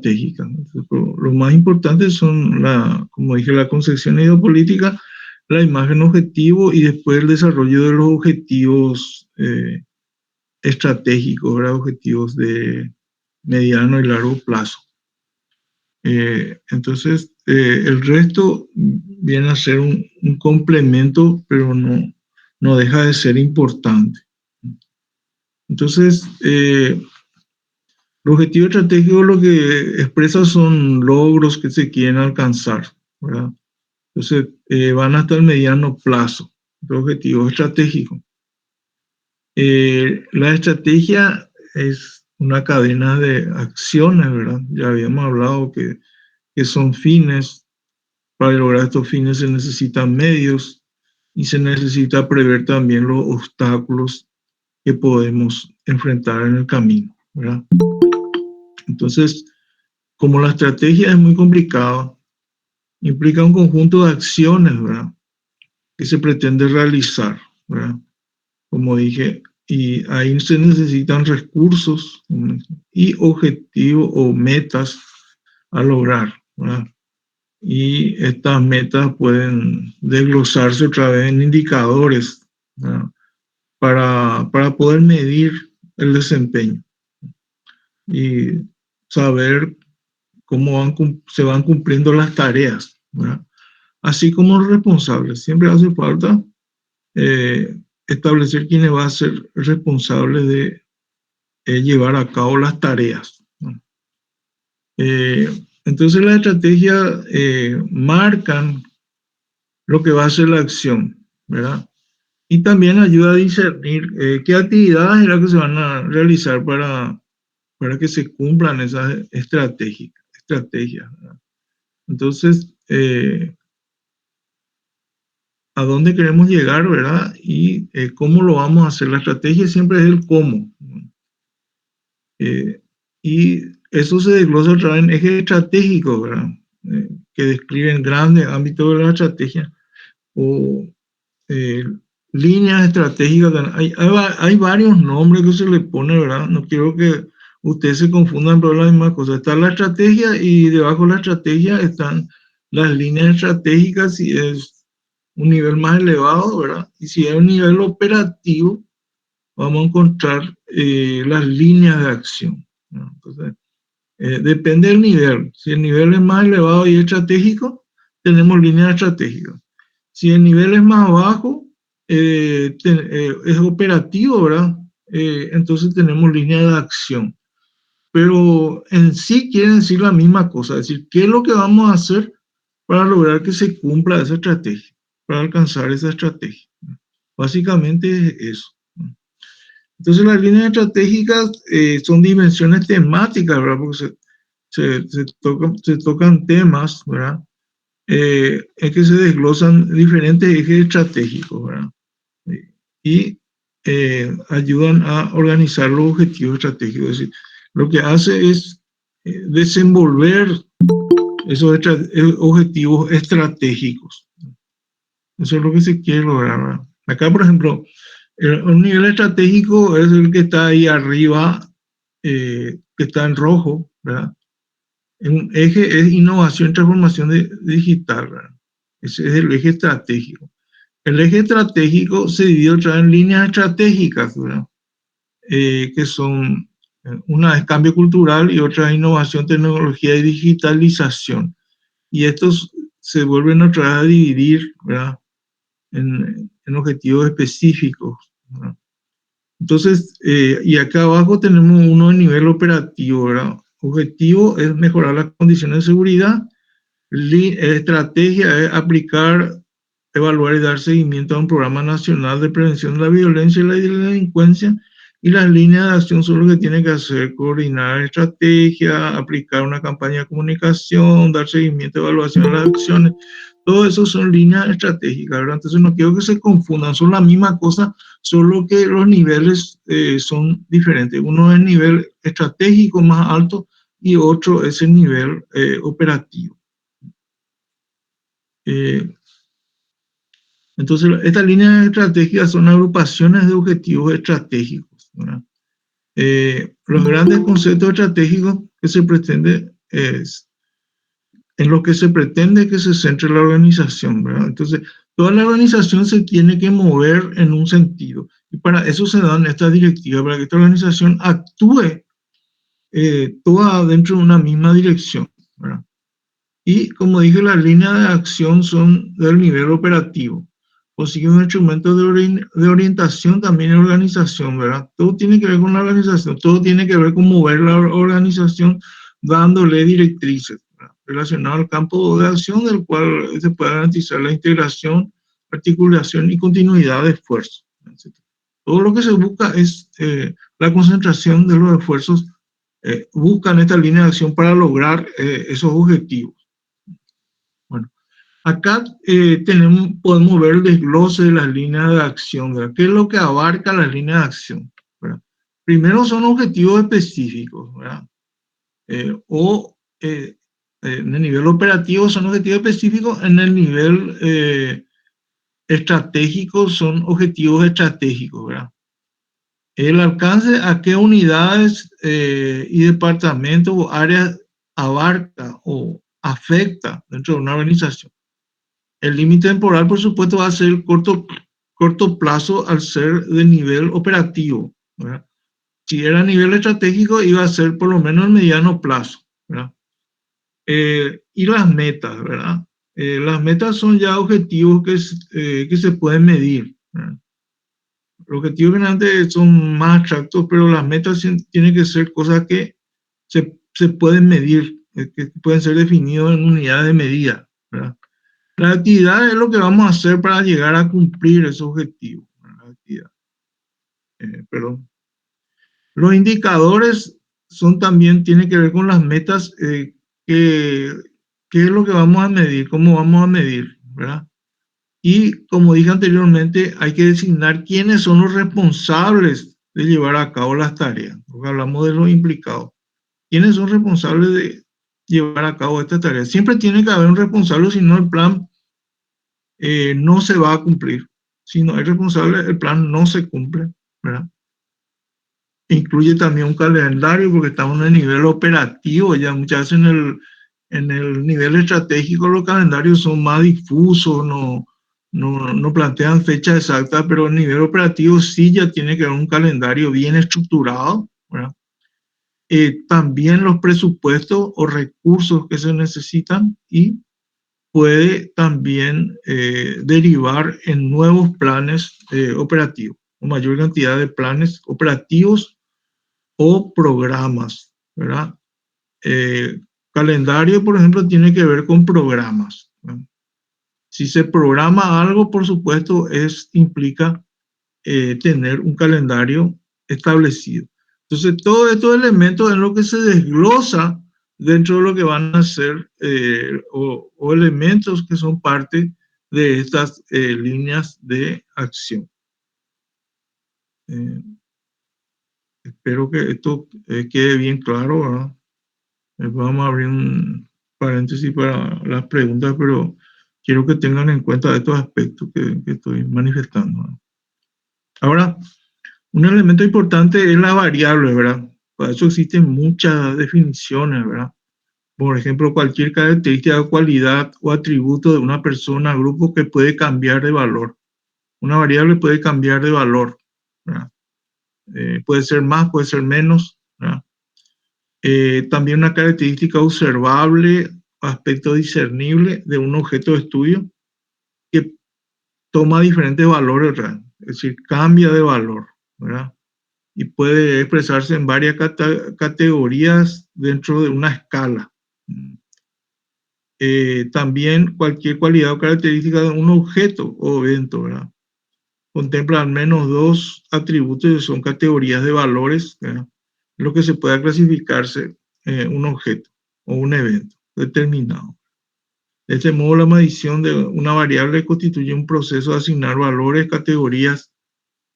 estratégicas. Entonces, lo más importante son, como dije, la concepción ideopolítica, la imagen objetivo y después el desarrollo de los objetivos estratégicos, ¿verdad? Objetivos de mediano y largo plazo. Entonces, el resto viene a ser un complemento, pero no deja de ser importante. Entonces, el objetivo estratégico lo que expresa son logros que se quieren alcanzar, ¿verdad? Entonces, van hasta el mediano plazo, el objetivo estratégico. La estrategia es una cadena de acciones, ¿verdad? Ya habíamos hablado que son fines. Para lograr estos fines se necesitan medios y se necesita prever también los obstáculos que podemos enfrentar en el camino, ¿verdad? Entonces, como la estrategia es muy complicada, implica un conjunto de acciones, ¿verdad?, que se pretende realizar, ¿verdad? Como dije, y ahí se necesitan recursos y objetivos o metas a lograr, ¿verdad? Y estas metas pueden desglosarse otra vez en indicadores, ¿verdad?, para poder medir el desempeño y saber cómo se van cumpliendo las tareas, ¿verdad? Así como los responsables. Siempre hace falta establecer quiénes van a ser responsables de llevar a cabo las tareas, ¿no? Entonces las estrategias marcan lo que va a ser la acción, ¿verdad? Y también ayuda a discernir qué actividades es la que se van a realizar para que se cumplan esas estrategias, ¿verdad? Entonces, a dónde queremos llegar, ¿verdad? Y cómo lo vamos a hacer. La estrategia siempre es el cómo. Y eso se desglosa otra vez en ejes estratégicos, ¿verdad? Que describen grandes ámbitos de la estrategia o líneas estratégicas. Hay varios nombres que se le pone, ¿verdad? No quiero que ustedes se confundan, pero la misma cosa. Está la estrategia y debajo de la estrategia están las líneas estratégicas, si es un nivel más elevado, ¿verdad? Y si es un nivel operativo, vamos a encontrar las líneas de acción, ¿no? Entonces, depende del nivel. Si el nivel es más elevado y estratégico, tenemos líneas estratégicas. Si el nivel es más bajo, es operativo, ¿verdad? Entonces tenemos líneas de acción. Pero en sí quieren decir la misma cosa, es decir, ¿qué es lo que vamos a hacer para lograr que se cumpla esa estrategia, para alcanzar esa estrategia? Básicamente es eso. Entonces las líneas estratégicas son dimensiones temáticas, ¿verdad? Porque se tocan temas, ¿verdad? Es que se desglosan diferentes ejes estratégicos, ¿verdad? Y ayudan a organizar los objetivos estratégicos. Es decir, lo que hace es desenvolver esos objetivos estratégicos. Eso es lo que se quiere lograr, ¿verdad? Acá, por ejemplo, un nivel estratégico es el que está ahí arriba, que está en rojo, ¿verdad? Un eje es innovación y transformación digital, ¿verdad? Ese es el eje estratégico. El eje estratégico se divide otra vez en líneas estratégicas, ¿verdad? Que son, una es cambio cultural y otra es innovación, tecnología y digitalización. Y estos se vuelven otra vez a dividir, ¿verdad?, en objetivos específicos, ¿verdad? Entonces, y acá abajo tenemos uno de nivel operativo, ¿verdad? Objetivo es mejorar las condiciones de seguridad. Estrategia es aplicar, evaluar y dar seguimiento a un programa nacional de prevención de la violencia y la delincuencia. Y las líneas de acción son lo que tienen que hacer: coordinar estrategia, aplicar una campaña de comunicación, dar seguimiento, evaluación de las acciones. Todo eso son líneas estratégicas, ¿verdad? Entonces no quiero que se confundan, son la misma cosa, solo que los niveles son diferentes. Uno es el nivel estratégico más alto y otro es el nivel operativo. Entonces, estas líneas estratégicas son agrupaciones de objetivos estratégicos, ¿verdad? Los grandes conceptos estratégicos que se pretende es en lo que se pretende que se centre la organización, ¿verdad? Entonces, toda la organización se tiene que mover en un sentido. Y para eso se dan estas directivas, para que esta organización actúe toda dentro de una misma dirección, ¿verdad? Y como dije, las líneas de acción son del nivel operativo. O sigue un instrumento de orientación también en organización, ¿verdad? Todo tiene que ver con la organización, todo tiene que ver con mover la organización dándole directrices, ¿verdad? Relacionado al campo de acción del cual se puede garantizar la integración, articulación y continuidad de esfuerzos, etc. Todo lo que se busca es la concentración de los esfuerzos, buscan esta línea de acción para lograr esos objetivos. Bueno, acá podemos ver el desglose de las líneas de acción, ¿verdad? ¿Qué es lo que abarca las líneas de acción? ¿Verdad? Primero son objetivos específicos, ¿verdad? En el nivel operativo son objetivos específicos, en el nivel estratégico son objetivos estratégicos, ¿verdad? El alcance a qué unidades y departamentos o áreas abarca o afecta dentro de una organización. El límite temporal, por supuesto, va a ser corto plazo al ser de nivel operativo, ¿verdad? Si era a nivel estratégico, iba a ser por lo menos el mediano plazo, ¿verdad? Y las metas, ¿verdad? Las metas son ya objetivos que se pueden medir, ¿verdad? Los objetivos generalmente son más abstractos, pero las metas tienen que ser cosas que se pueden medir, que pueden ser definidos en unidades de medida, ¿verdad? La actividad es lo que vamos a hacer para llegar a cumplir esos objetivos. La actividad. Perdón. Los indicadores son también, tienen que ver con las metas, qué es lo que vamos a medir, cómo vamos a medir, ¿verdad? Y como dije anteriormente, hay que designar quiénes son los responsables de llevar a cabo las tareas, porque hablamos de los implicados. ¿Quiénes son responsables de llevar a cabo estas tareas? Siempre tiene que haber un responsable, si no el plan no se va a cumplir. Si no hay responsable, el plan no se cumple, ¿verdad? Incluye también un calendario porque estamos en el nivel operativo, ya muchas veces en el nivel estratégico los calendarios son más difusos, no plantean fecha exacta, pero en el nivel operativo sí ya tiene que haber un calendario bien estructurado, ¿verdad? También los presupuestos o recursos que se necesitan y puede también derivar en nuevos planes operativos, o mayor cantidad de planes operativos o programas, ¿verdad? Calendario, por ejemplo, tiene que ver con programas, ¿verdad? Si se programa algo, por supuesto, implica tener un calendario establecido. Entonces, todos estos elementos en lo que se desglosa dentro de lo que van a ser o elementos que son parte de estas líneas de acción. Espero que esto quede bien claro, ¿verdad? Vamos a abrir un paréntesis para las preguntas, pero quiero que tengan en cuenta estos aspectos que estoy manifestando, ¿verdad? Ahora, un elemento importante es la variable, ¿verdad? Para eso existen muchas definiciones, ¿verdad? Por ejemplo, cualquier característica, cualidad o atributo de una persona, grupo que puede cambiar de valor. Una variable puede cambiar de valor, ¿verdad? Puede ser más, puede ser menos, ¿verdad? También una característica observable, aspecto discernible de un objeto de estudio que toma diferentes valores, ¿verdad? Es decir, cambia de valor, ¿verdad? Y puede expresarse en varias categorías dentro de una escala. También cualquier cualidad o característica de un objeto o evento, ¿verdad? Contempla al menos dos atributos que son categorías de valores, ¿verdad? Lo que se pueda clasificarse un objeto o un evento determinado. De este modo, la medición de una variable constituye un proceso de asignar valores, categorías,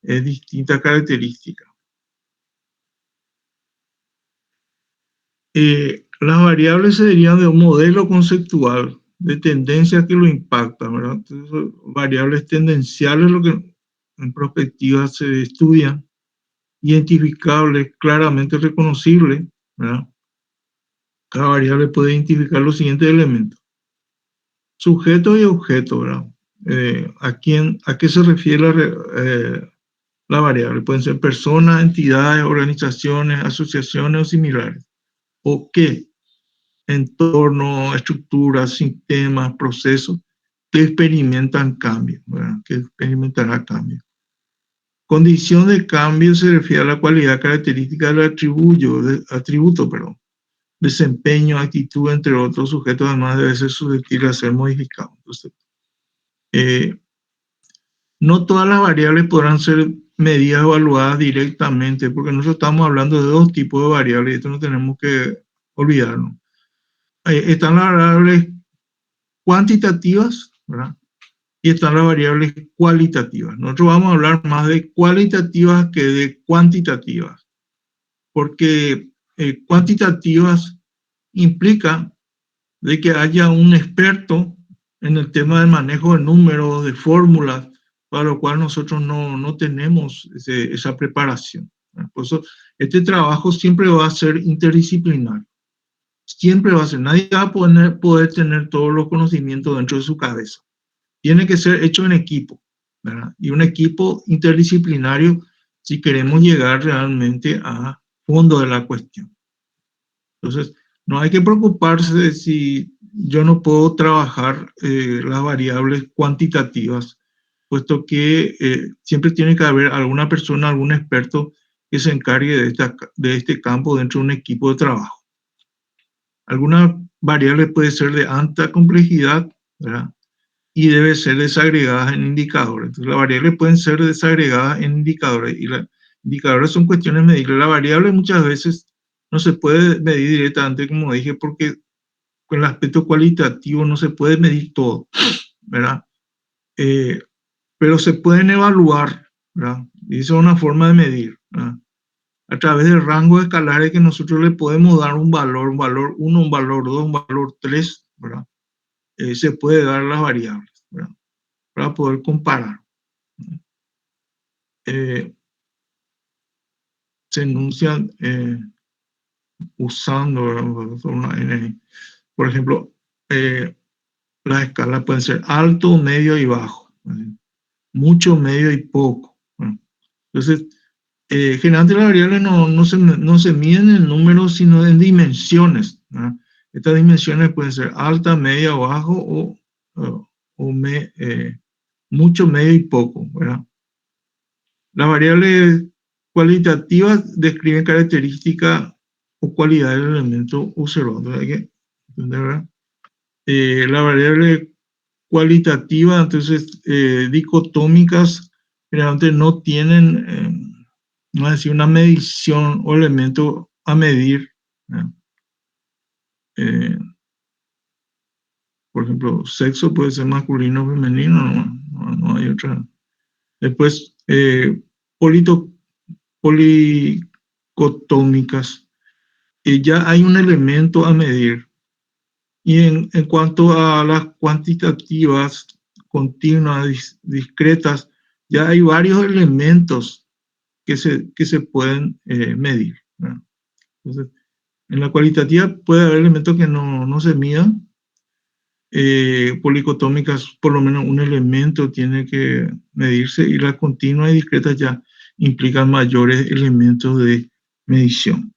distintas características. Las variables se derivan de un modelo conceptual de tendencias que lo impactan, ¿verdad? Entonces, variables tendenciales, lo que en perspectiva se estudian, identificables, claramente reconocibles, ¿verdad? Cada variable puede identificar los siguientes elementos: sujeto y objeto, ¿verdad? ¿A qué se refiere la variable? Pueden ser personas, entidades, organizaciones, asociaciones o similares. ¿O qué? Entorno, estructuras, sistemas, procesos que experimentan cambios, ¿verdad? Que experimentará cambios. Condición de cambio se refiere a la cualidad característica del atributo, desempeño, actitud, entre otros sujetos, además debe ser susceptible a ser modificado. Entonces, no todas las variables podrán ser medidas o evaluadas directamente, porque nosotros estamos hablando de dos tipos de variables y esto no tenemos que olvidarnos. Están las variables cuantitativas, ¿verdad? Y están las variables cualitativas. Nosotros vamos a hablar más de cualitativas que de cuantitativas, porque cuantitativas implica de que haya un experto en el tema del manejo de números, de fórmulas, para lo cual nosotros no tenemos esa preparación. Por eso, este trabajo siempre va a ser interdisciplinario. Siempre va a ser. Nadie va a poder tener todos los conocimientos dentro de su cabeza. Tiene que ser hecho en equipo, ¿verdad? Y un equipo interdisciplinario si queremos llegar realmente a fondo de la cuestión. Entonces, no hay que preocuparse de si yo no puedo trabajar las variables cuantitativas, puesto que siempre tiene que haber alguna persona, algún experto que se encargue de este campo dentro de un equipo de trabajo. Algunas variables pueden ser de alta complejidad, ¿verdad? Y debe ser desagregadas en indicadores. Entonces, las variables pueden ser desagregadas en indicadores y los indicadores son cuestiones medibles. La variable muchas veces no se puede medir directamente, como dije, porque con el aspecto cualitativo no se puede medir todo, ¿verdad? Pero se pueden evaluar, ¿verdad? Y esa es una forma de medir, ¿verdad? A través del rango escalares que nosotros le podemos dar un valor 1, un valor 2, un valor 3, ¿verdad? Se puede dar las variables, ¿verdad? Para poder comparar. Se enuncian usando una N. Por ejemplo, las escalas pueden ser alto, medio y bajo, mucho, medio y poco. Entonces, generalmente las variables no se miden en números, sino en dimensiones. Estas dimensiones pueden ser alta, media, bajo mucho, medio y poco, ¿verdad? Las variables cualitativas describen características o cualidades del elemento observado. Hay que entender, ¿verdad? La variable cualitativa, entonces, dicotómicas, generalmente no tienen, no es decir, una medición o elemento a medir. Por ejemplo, sexo puede ser masculino o femenino, no hay otra. Después, policotómicas, ya hay un elemento a medir. Y en cuanto a las cuantitativas, continuas, discretas, ya hay varios elementos que se pueden medir, ¿verdad? Entonces, en la cualitativa puede haber elementos que no se midan. Policotómicas, por lo menos un elemento tiene que medirse, y las continuas y discretas ya implican mayores elementos de medición.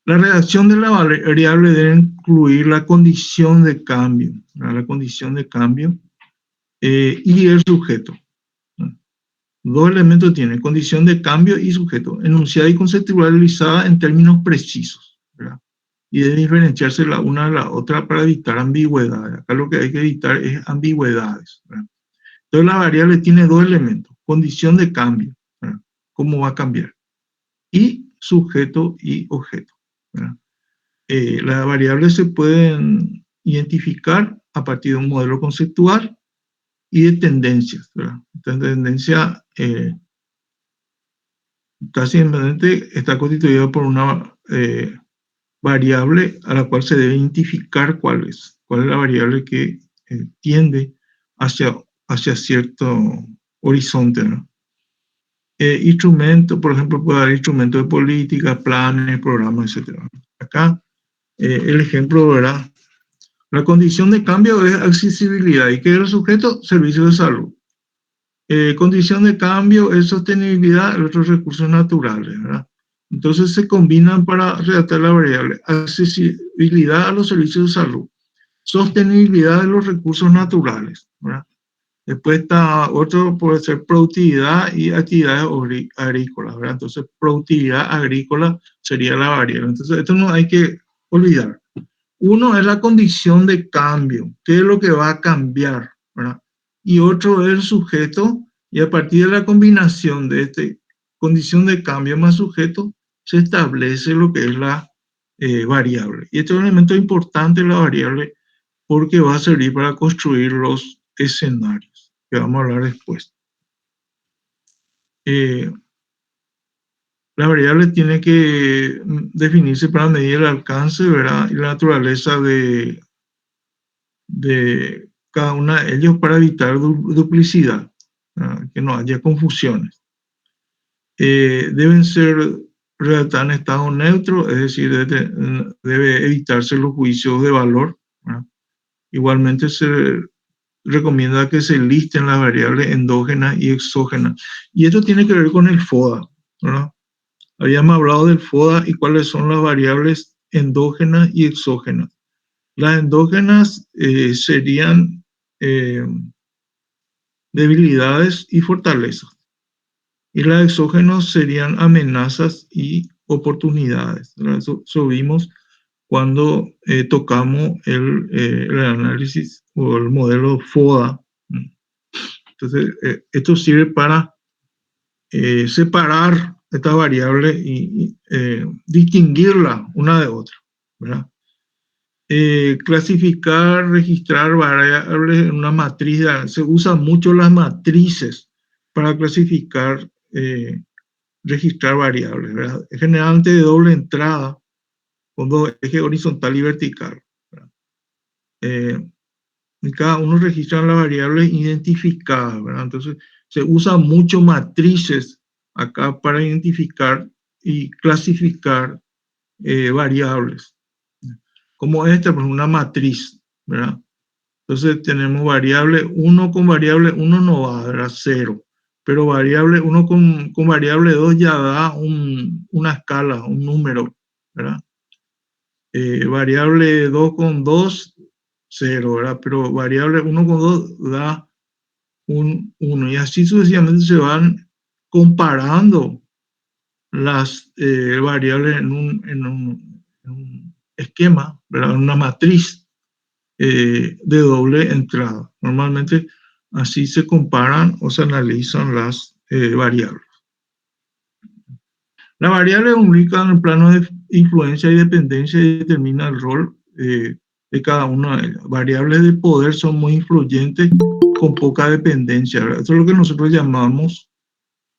La redacción de la variable debe incluir la condición de cambio, ¿verdad? La condición de cambio y el sujeto. Dos elementos tiene: condición de cambio y sujeto, enunciada y conceptualizada en términos precisos, ¿verdad? Y debe diferenciarse la una de la otra para evitar ambigüedades. Acá lo que hay que evitar es ambigüedades, ¿verdad? Entonces la variable tiene dos elementos: condición de cambio, ¿verdad? ¿Cómo va a cambiar? Y sujeto y objeto, ¿verdad? Las variables se pueden identificar a partir de un modelo conceptual y de tendencias, ¿verdad? Esta tendencia casi inmediatamente está constituida por una variable a la cual se debe identificar cuál es la variable que tiende hacia cierto horizonte, ¿no? Instrumentos, por ejemplo, puede haber instrumentos de política, planes, programas, etc. Acá el ejemplo, ¿verdad? La condición de cambio es accesibilidad. ¿Y qué es el sujeto? Servicios de salud. Condición de cambio es sostenibilidad de otros recursos naturales, ¿verdad? Entonces se combinan para redactar la variable accesibilidad a los servicios de salud, sostenibilidad de los recursos naturales, ¿verdad? Después está otro, puede ser productividad y actividades agrícolas, ¿verdad? Entonces, productividad agrícola sería la variable. Entonces, esto no hay que olvidar. Uno es la condición de cambio, qué es lo que va a cambiar, ¿verdad? Y otro es el sujeto, y a partir de la combinación de esta condición de cambio más sujeto, se establece lo que es la variable. Y este es un elemento importante de la variable porque va a servir para construir los escenarios, que vamos a hablar después. La variable tiene que definirse para medir el alcance, ¿verdad? Y la naturaleza de cada una de ellos para evitar duplicidad, que no haya confusiones. Deben ser redactadas en estado neutro, es decir, debe evitarse los juicios de valor, ¿verdad? Igualmente se recomienda que se listen las variables endógenas y exógenas. Y esto tiene que ver con el FODA, ¿verdad? Habíamos hablado del FODA y cuáles son las variables endógenas y exógenas. Las endógenas serían debilidades y fortalezas. Y las exógenas serían amenazas y oportunidades. Eso vimos cuando tocamos el análisis o el modelo FODA. Entonces, esto sirve para separar esta variable y distinguirla una de otra, ¿verdad? Clasificar, registrar variables en una matriz. Se usan mucho las matrices para clasificar, registrar variables, ¿verdad? Generalmente de doble entrada, con dos ejes horizontal y vertical, ¿verdad? Y cada uno registra las variables identificadas, ¿verdad? Entonces, se usan mucho matrices acá para identificar y clasificar variables. Como esta, pues una matriz, ¿verdad? Entonces tenemos variable 1 con variable 1 no va a dar 0, pero variable 1 con variable 2 ya da una escala, un número, ¿verdad? Variable 2 con 2, 0, ¿verdad? Pero variable 1 con 2 da un 1 y así sucesivamente se van comparando las variables en un esquema, ¿verdad? En una matriz de doble entrada. Normalmente así se comparan o se analizan las variables. La variable única en el plano de influencia y dependencia y determina el rol de cada una de ellas. Variables de poder son muy influyentes con poca dependencia, ¿verdad? Eso es lo que nosotros llamamos,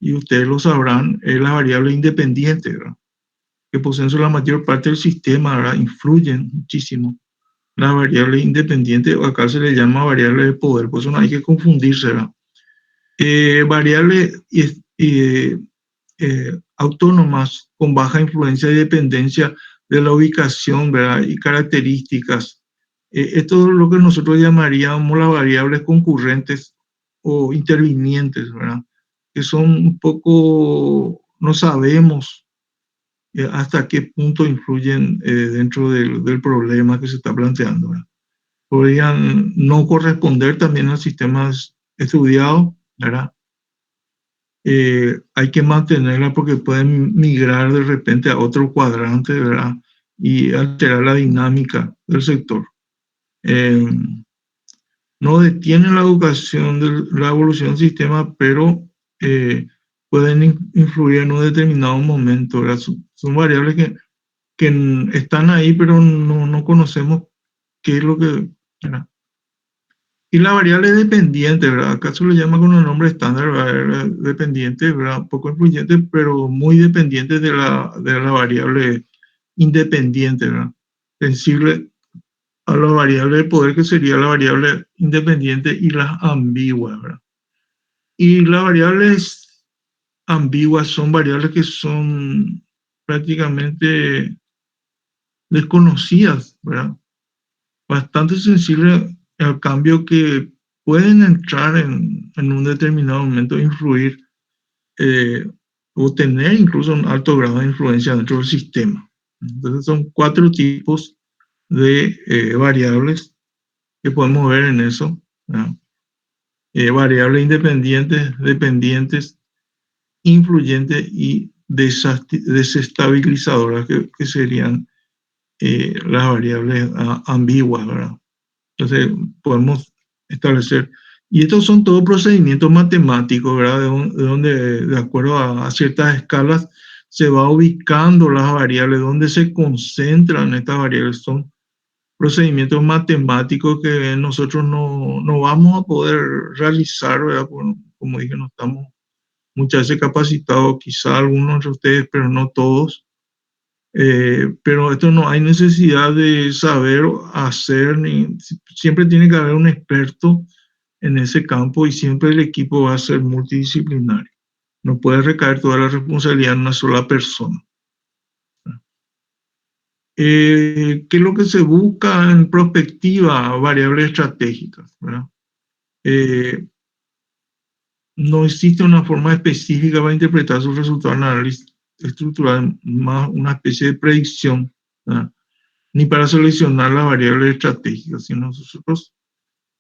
y ustedes lo sabrán, es la variable independiente, ¿verdad? Que poseen la mayor parte del sistema, ¿verdad? Influyen muchísimo. La variable independiente, o acá se le llama variable de poder, por eso no hay que confundirse, ¿verdad? Variables autónomas con baja influencia y dependencia de la ubicación, ¿verdad? Y características. Esto es lo que nosotros llamaríamos las variables concurrentes o intervinientes, ¿verdad? Que son un poco, no sabemos hasta qué punto influyen dentro del problema que se está planteando, ¿verdad? Podrían no corresponder también al sistema estudiado, ¿verdad? Hay que mantenerla porque pueden migrar de repente a otro cuadrante, ¿verdad? Y alterar la dinámica del sector. No detienen la educación, de la evolución del sistema, pero pueden influir en un determinado momento, ¿verdad? Son variables que están ahí, pero no conocemos qué es lo que, ¿verdad? Y la variable dependiente, ¿verdad? Acá se le llama con el nombre estándar, ¿verdad? Dependiente, ¿verdad? Poco influyente, pero muy dependiente de la variable independiente, ¿verdad? Sensible a la variable de poder, que sería la variable independiente, y las ambiguas, ¿verdad? Y las variables ambiguas, son variables que son prácticamente desconocidas, ¿verdad? Bastante sensibles al cambio que pueden entrar en un determinado momento, influir o tener incluso un alto grado de influencia dentro del sistema. Entonces son 4 tipos de variables que podemos ver en eso, ¿verdad? Variables independientes, dependientes, influyentes y desestabilizadoras, que serían las variables ambiguas, ¿verdad? Entonces podemos establecer, y estos son todos procedimientos matemáticos, ¿verdad? De donde, de acuerdo a ciertas escalas, se va ubicando las variables, donde se concentran estas variables. Son procedimientos matemáticos que nosotros no vamos a poder realizar, ¿verdad? Como dije, no estamos muchas veces capacitados, quizá algunos de ustedes, pero no todos. Pero esto no hay necesidad de saber hacer, siempre tiene que haber un experto en ese campo y siempre el equipo va a ser multidisciplinario. No puede recaer toda la responsabilidad en una sola persona. ¿Qué es lo que se busca en prospectiva? Variables estratégicas, ¿verdad? No existe una forma específica para interpretar sus resultados en análisis estructural, más una especie de predicción, ¿verdad? Ni para seleccionar las variables estratégicas, sino nosotros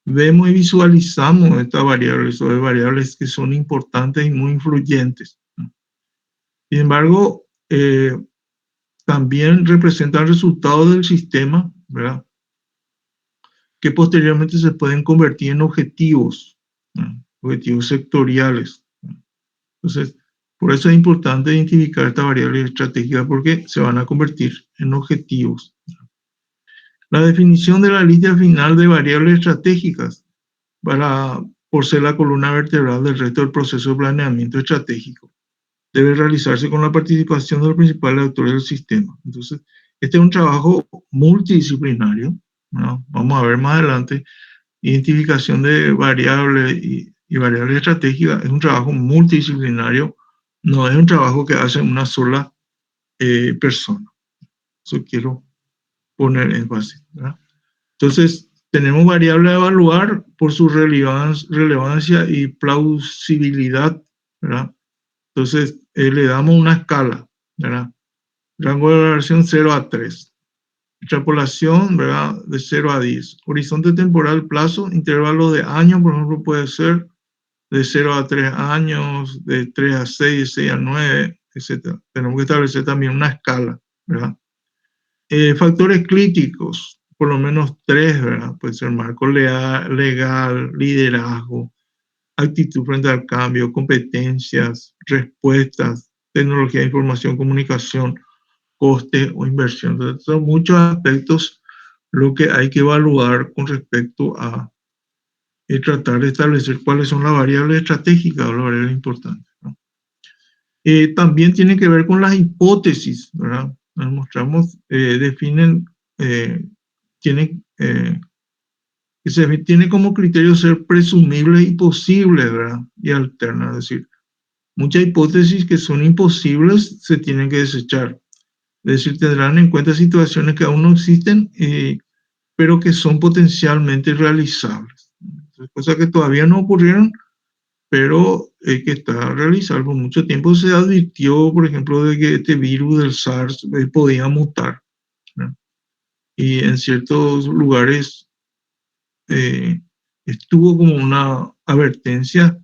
vemos y visualizamos estas variables, o de variables que son importantes y muy influyentes. Sin embargo, también representan resultados del sistema, ¿verdad? Que posteriormente se pueden convertir en objetivos, ¿verdad? Objetivos sectoriales. Entonces, por eso es importante identificar estas variables estratégicas, porque se van a convertir en objetivos. La definición de la lista final de variables estratégicas por ser la columna vertebral del resto del proceso de planeamiento estratégico, debe realizarse con la participación de los principales actores del sistema. Entonces, este es un trabajo multidisciplinario, ¿no? Vamos a ver más adelante. Identificación de variables y variables estratégicas es un trabajo multidisciplinario, no es un trabajo que hace una sola persona. Eso quiero poner en base, ¿verdad? Entonces, tenemos variables a evaluar por su relevancia y plausibilidad, ¿verdad? Entonces, le damos una escala, ¿verdad? Rango de valoración 0 a 3. Extrapolación, ¿verdad? De 0 a 10. Horizonte temporal, plazo, intervalo de años, por ejemplo, puede ser de 0 a 3 años, de 3 a 6, de 6 a 9, etc. Tenemos que establecer también una escala, ¿verdad? Factores críticos, por lo menos 3, ¿verdad? Puede ser marco legal, liderazgo, actitud frente al cambio, competencias, respuestas, tecnología de información, comunicación, coste o inversión. Entonces, son muchos aspectos lo que hay que evaluar con respecto a tratar de establecer cuáles son las variables estratégicas o las variables importantes, ¿no? También tiene que ver con las hipótesis, ¿verdad? Nos mostramos, definen, tienen, que se tiene como criterio ser presumible y posible, ¿verdad? Y alterna, es decir, muchas hipótesis que son imposibles se tienen que desechar. Es decir, tendrán en cuenta situaciones que aún no existen, pero que son potencialmente realizables. Cosas que todavía no ocurrieron, pero que está realizable. Por mucho tiempo se advirtió, por ejemplo, de que este virus del SARS podía mutar, ¿no? Y en ciertos lugares estuvo como una advertencia,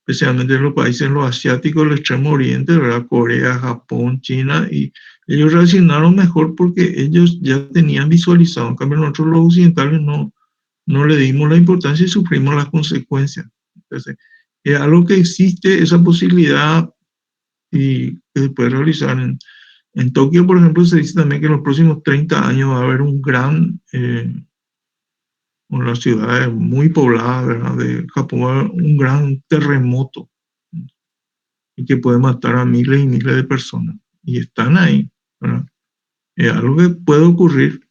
especialmente en los países los asiáticos del Extremo Oriente, ¿verdad? Corea, Japón, China, y ellos reaccionaron mejor porque ellos ya tenían visualizado. En cambio, nosotros los occidentales no le dimos la importancia y sufrimos las consecuencias. Entonces, es algo que existe, esa posibilidad, y que se puede realizar. En Tokio, por ejemplo, se dice también que en los próximos 30 años va a haber un gran, una ciudad muy poblada, ¿verdad? De Japón, va a haber un gran terremoto y que puede matar a miles y miles de personas. Y están ahí, ¿verdad? Es algo que puede ocurrir,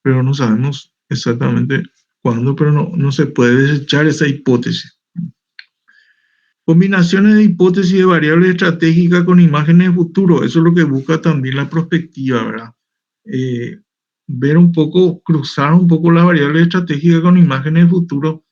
pero no sabemos exactamente cuándo, pero no se puede desechar esa hipótesis. Combinaciones de hipótesis de variables estratégicas con imágenes de futuro, eso es lo que busca también la prospectiva, ¿verdad? Ver un poco, cruzar un poco las variables estratégicas con imágenes de futuro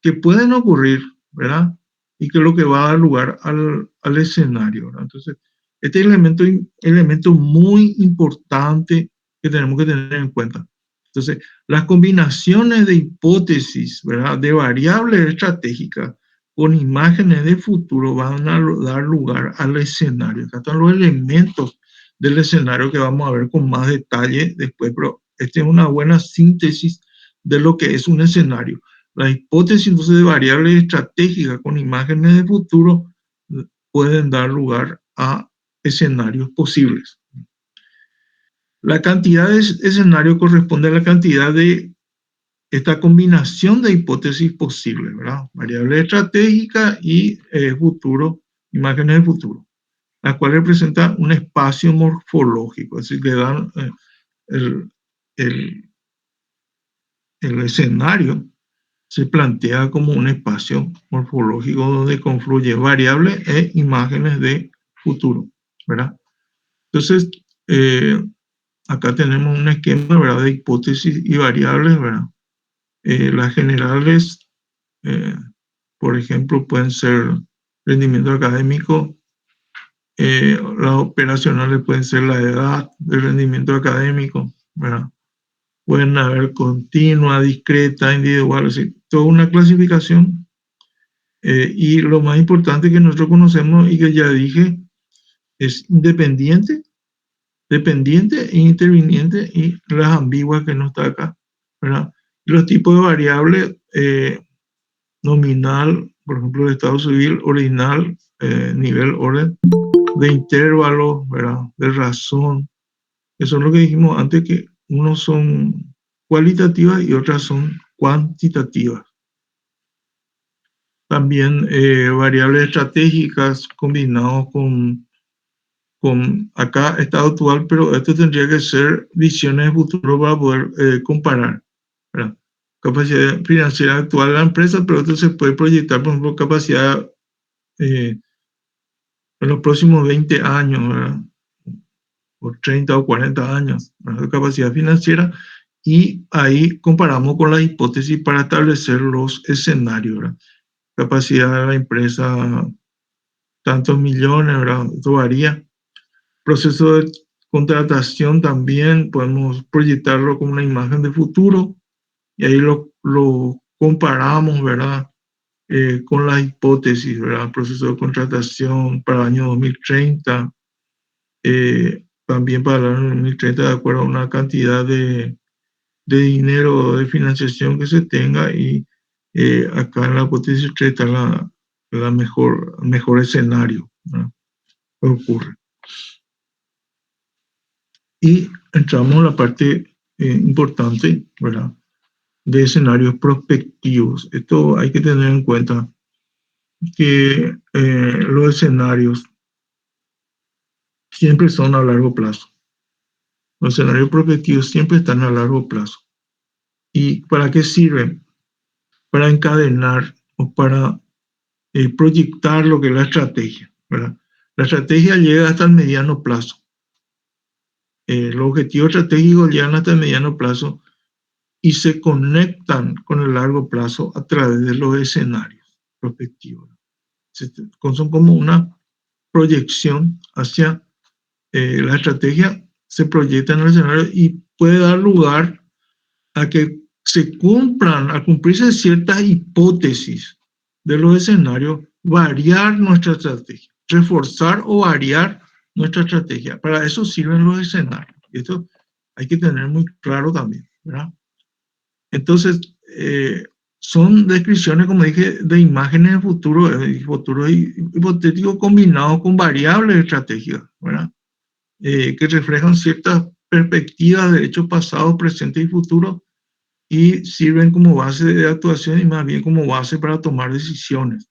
que pueden ocurrir, ¿verdad? Y que es lo que va a dar lugar al escenario, ¿verdad? Entonces, este elemento muy importante que tenemos que tener en cuenta. Entonces, las combinaciones de hipótesis, ¿verdad? De variables estratégicas con imágenes de futuro van a dar lugar al escenario. Acá están los elementos del escenario que vamos a ver con más detalle después, pero esta es una buena síntesis de lo que es un escenario. La hipótesis entonces de variables estratégicas con imágenes de futuro pueden dar lugar a escenarios posibles. La cantidad de escenarios corresponde a la cantidad de esta combinación de hipótesis posibles, ¿verdad? Variables estratégicas y futuro, imágenes de futuro, las cuales representan un espacio morfológico, es decir, que dan el, el, el escenario se plantea como un espacio morfológico donde confluyen variables e imágenes de futuro, ¿verdad? Entonces, acá tenemos un esquema, ¿verdad?, de hipótesis y variables, ¿verdad? Las generales, eh, por ejemplo, pueden ser rendimiento académico, las operacionales pueden ser la edad del rendimiento académico, ¿verdad? Pueden haber continua, discreta, individual, es decir, toda una clasificación. Y lo más importante que nosotros conocemos y que ya dije es independiente, dependiente e interviniente y las ambiguas que no está acá, ¿verdad? Los tipos de variables, nominal, por ejemplo, de estado civil, ordinal, nivel, orden, de intervalo, ¿verdad? De razón. Eso es lo que dijimos antes, que unos son cualitativas y otras son cuantitativas. También variables estratégicas combinados con acá estado actual, pero esto tendría que ser visiones de futuro para poder comparar, ¿verdad? Capacidad financiera actual de la empresa, pero esto se puede proyectar, por ejemplo, capacidad en los próximos 20 años, ¿verdad? O 30 o 40 años, ¿verdad? Capacidad financiera, y ahí comparamos con la hipótesis para establecer los escenarios, ¿verdad? Capacidad de la empresa, tantos millones, ¿verdad? Esto varía. Proceso de contratación también podemos proyectarlo como una imagen de futuro y ahí lo comparamos, ¿verdad? Con la hipótesis, ¿verdad? Proceso de contratación para el año 2030, también para el año 2030 de acuerdo a una cantidad de dinero de financiación que se tenga, y acá en la hipótesis está la mejor escenario, ¿verdad? Que ocurre. Y entramos en la parte importante, ¿verdad?, de escenarios prospectivos. Esto hay que tener en cuenta que los escenarios siempre son a largo plazo. Los escenarios prospectivos siempre están a largo plazo. ¿Y para qué sirven? Para encadenar o para proyectar lo que es la estrategia, ¿verdad? La estrategia llega hasta el mediano plazo. Los objetivos estratégicos llegan hasta el mediano plazo y se conectan con el largo plazo a través de los escenarios prospectivos. Son como una proyección hacia la estrategia, se proyecta en el escenario y puede dar lugar a que se cumplan, a cumplirse ciertas hipótesis de los escenarios, variar nuestra estrategia, reforzar o variar nuestra estrategia. Para eso sirven los escenarios. Y esto hay que tener muy claro también, ¿verdad? Entonces, son descripciones, como dije, de imágenes de futuro hipotético combinados con variables estratégicas, ¿verdad? Que reflejan ciertas perspectivas de hechos pasados, presentes y futuros, y sirven como base de actuación y más bien como base para tomar decisiones.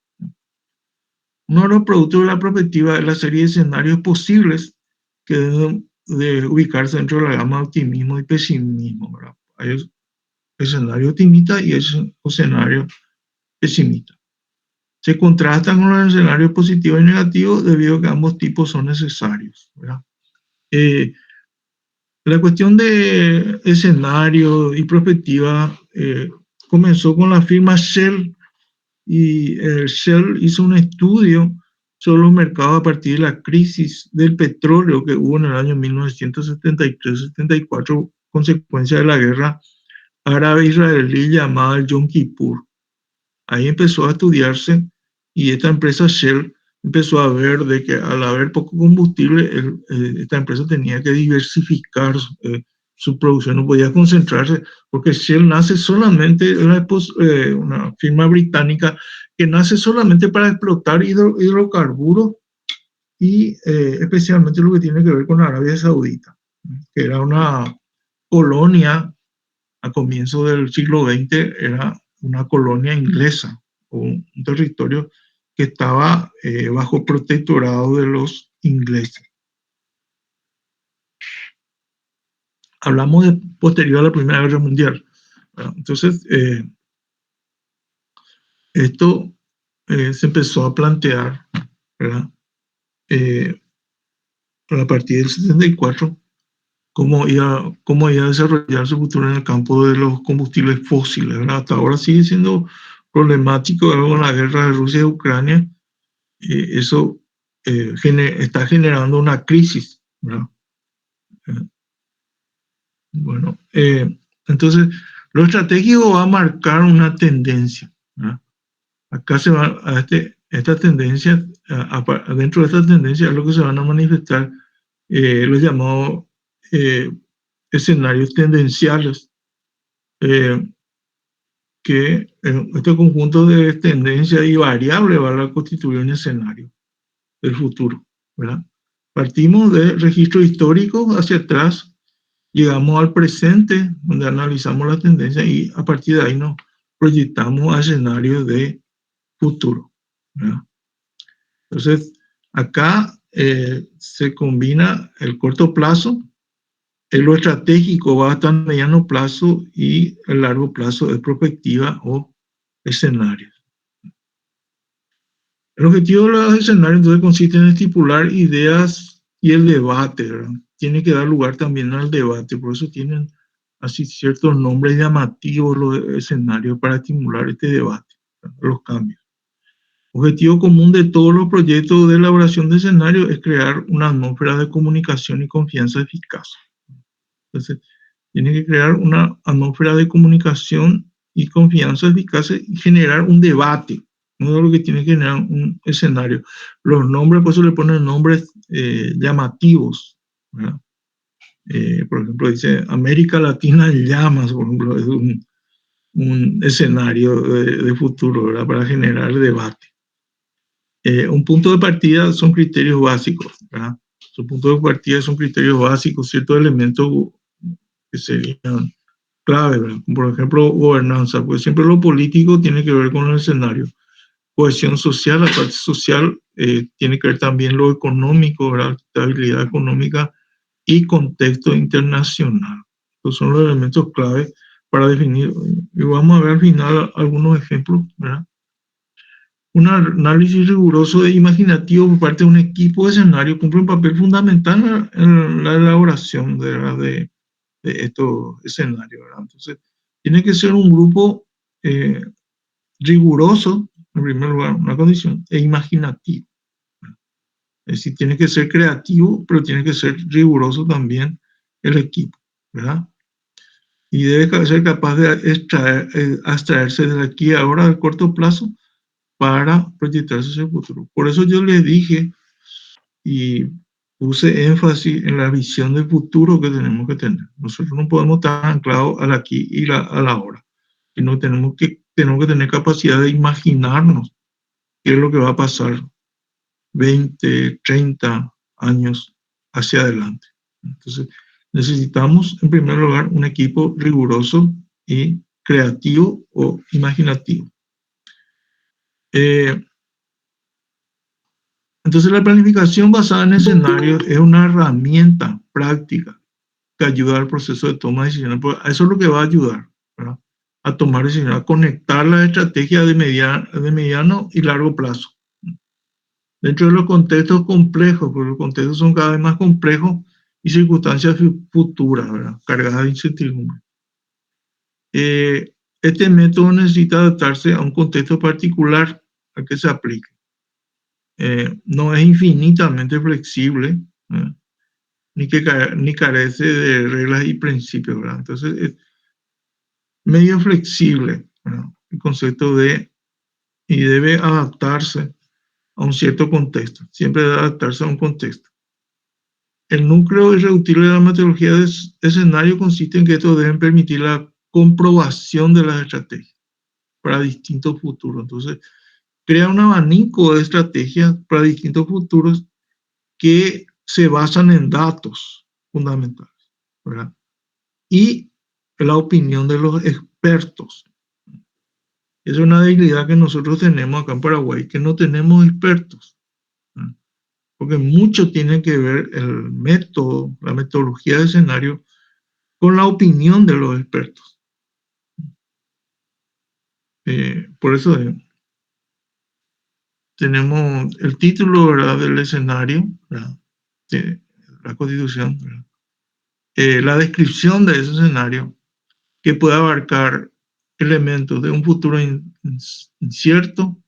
Uno de los productos de la perspectiva es la serie de escenarios posibles que deben de ubicarse dentro de la gama de optimismo y pesimismo, ¿verdad? Hay escenario optimista y es escenario pesimista. se contrastan con los escenarios positivos y negativos debido a que ambos tipos son necesarios, ¿verdad? La cuestión de escenario y perspectiva comenzó con la firma Shell y Shell hizo un estudio sobre los mercados a partir de la crisis del petróleo que hubo en el año 1973-74, consecuencia de la guerra árabe-israelí llamada el Yom Kippur. Ahí empezó a estudiarse y esta empresa Shell empezó a ver de que al haber poco combustible, esta empresa tenía que diversificar su producción, no podía concentrarse, porque Shell nace solamente, una firma británica que nace solamente para explotar hidrocarburos y especialmente lo que tiene que ver con Arabia Saudita, que era una colonia a comienzos del siglo XX, era una colonia inglesa, o un territorio que estaba bajo protectorado de los ingleses. Hablamos de posterior a la Primera Guerra Mundial. Entonces, esto se empezó a plantear, ¿verdad? A partir del 74, cómo iba a desarrollar su futuro en el campo de los combustibles fósiles, ¿verdad? Hasta ahora sigue siendo problemático con la guerra de Rusia y Ucrania. Eso está generando una crisis, ¿verdad? Bueno, entonces, lo estratégico va a marcar una tendencia, ¿verdad? Acá se va a esta tendencia, dentro de esta tendencia es lo que se van a manifestar los llamados escenarios tendenciales, que este conjunto de tendencias y variables van a constituir un escenario del futuro, ¿verdad? Partimos de registros históricos hacia atrás, llegamos al presente, donde analizamos la tendencia y a partir de ahí nos proyectamos a escenarios de futuro, ¿verdad? Entonces, acá se combina el corto plazo, lo estratégico va hasta el mediano plazo y el largo plazo de perspectiva o escenarios. El objetivo de los escenarios entonces consiste en estipular ideas y el debate, ¿verdad? Tiene que dar lugar también al debate, por eso tienen así ciertos nombres llamativos los escenarios para estimular este debate, ¿verdad? Los cambios. Objetivo común de todos los proyectos de elaboración de escenarios es crear una atmósfera de comunicación y confianza eficaz. Entonces, tiene que crear una atmósfera de comunicación y confianza eficaz y generar un debate. No es lo que tiene que generar un escenario. Los nombres, por eso le ponen nombres llamativos, ¿verdad? Por ejemplo, dice América Latina en llamas, por ejemplo, es un escenario de futuro, ¿verdad? Para generar debate. Un punto de partida son criterios básicos, ¿verdad? Su punto de partida son criterios básicos, ciertos elementos que serían clave, ¿verdad? Por ejemplo, gobernanza, pues siempre lo político tiene que ver con el escenario. Cohesión social, la parte social tiene que ver también lo económico, ¿verdad? Estabilidad económica y contexto internacional. Estos son los elementos clave para definir, y vamos a ver al final algunos ejemplos, ¿verdad? Un análisis riguroso e imaginativo por parte de un equipo de escenario cumple un papel fundamental en la elaboración de estos escenarios, ¿verdad? Entonces, tiene que ser un grupo riguroso, en primer lugar, una condición, e imaginativo. Es decir, tiene que ser creativo, pero tiene que ser riguroso también el equipo, ¿verdad? Y debe ser capaz de abstraerse de aquí a ahora, al corto plazo, para proyectarse hacia el futuro. Por eso yo les dije y puse énfasis en la visión del futuro que tenemos que tener. Nosotros no podemos estar anclados al aquí y a la ahora, sino tenemos que tener capacidad de imaginarnos qué es lo que va a pasar 20, 30 años hacia adelante. Entonces, necesitamos, en primer lugar, un equipo riguroso y creativo o imaginativo. Entonces, la planificación basada en escenarios es una herramienta práctica que ayuda al proceso de toma de decisiones. A eso es lo que va a ayudar, ¿verdad? a tomar decisiones, a conectar la estrategia de mediano y largo plazo. Dentro de los contextos complejos, porque los contextos son cada vez más complejos y circunstancias futuras, ¿verdad? Cargadas de incertidumbre. Este método necesita adaptarse a un contexto particular al que se aplique. No es infinitamente flexible, ni carece de reglas y principios, ¿verdad? Entonces, es medio flexible, ¿verdad? El concepto y debe adaptarse a un cierto contexto, siempre debe adaptarse a un contexto. El núcleo irreductible de la metodología de escenario consiste en que estos deben permitir la comprobación de las estrategias para distintos futuros. Entonces, crea un abanico de estrategias para distintos futuros que se basan en datos fundamentales, ¿verdad? Y la opinión de los expertos. Es una debilidad que nosotros tenemos acá en Paraguay, que no tenemos expertos, ¿verdad? Porque mucho tiene que ver el método, la metodología de escenario, con la opinión de los expertos. Por eso tenemos el título, ¿verdad?, del escenario, ¿verdad?, de la Constitución, ¿verdad?, la descripción de ese escenario, que puede abarcar elementos de un futuro incierto,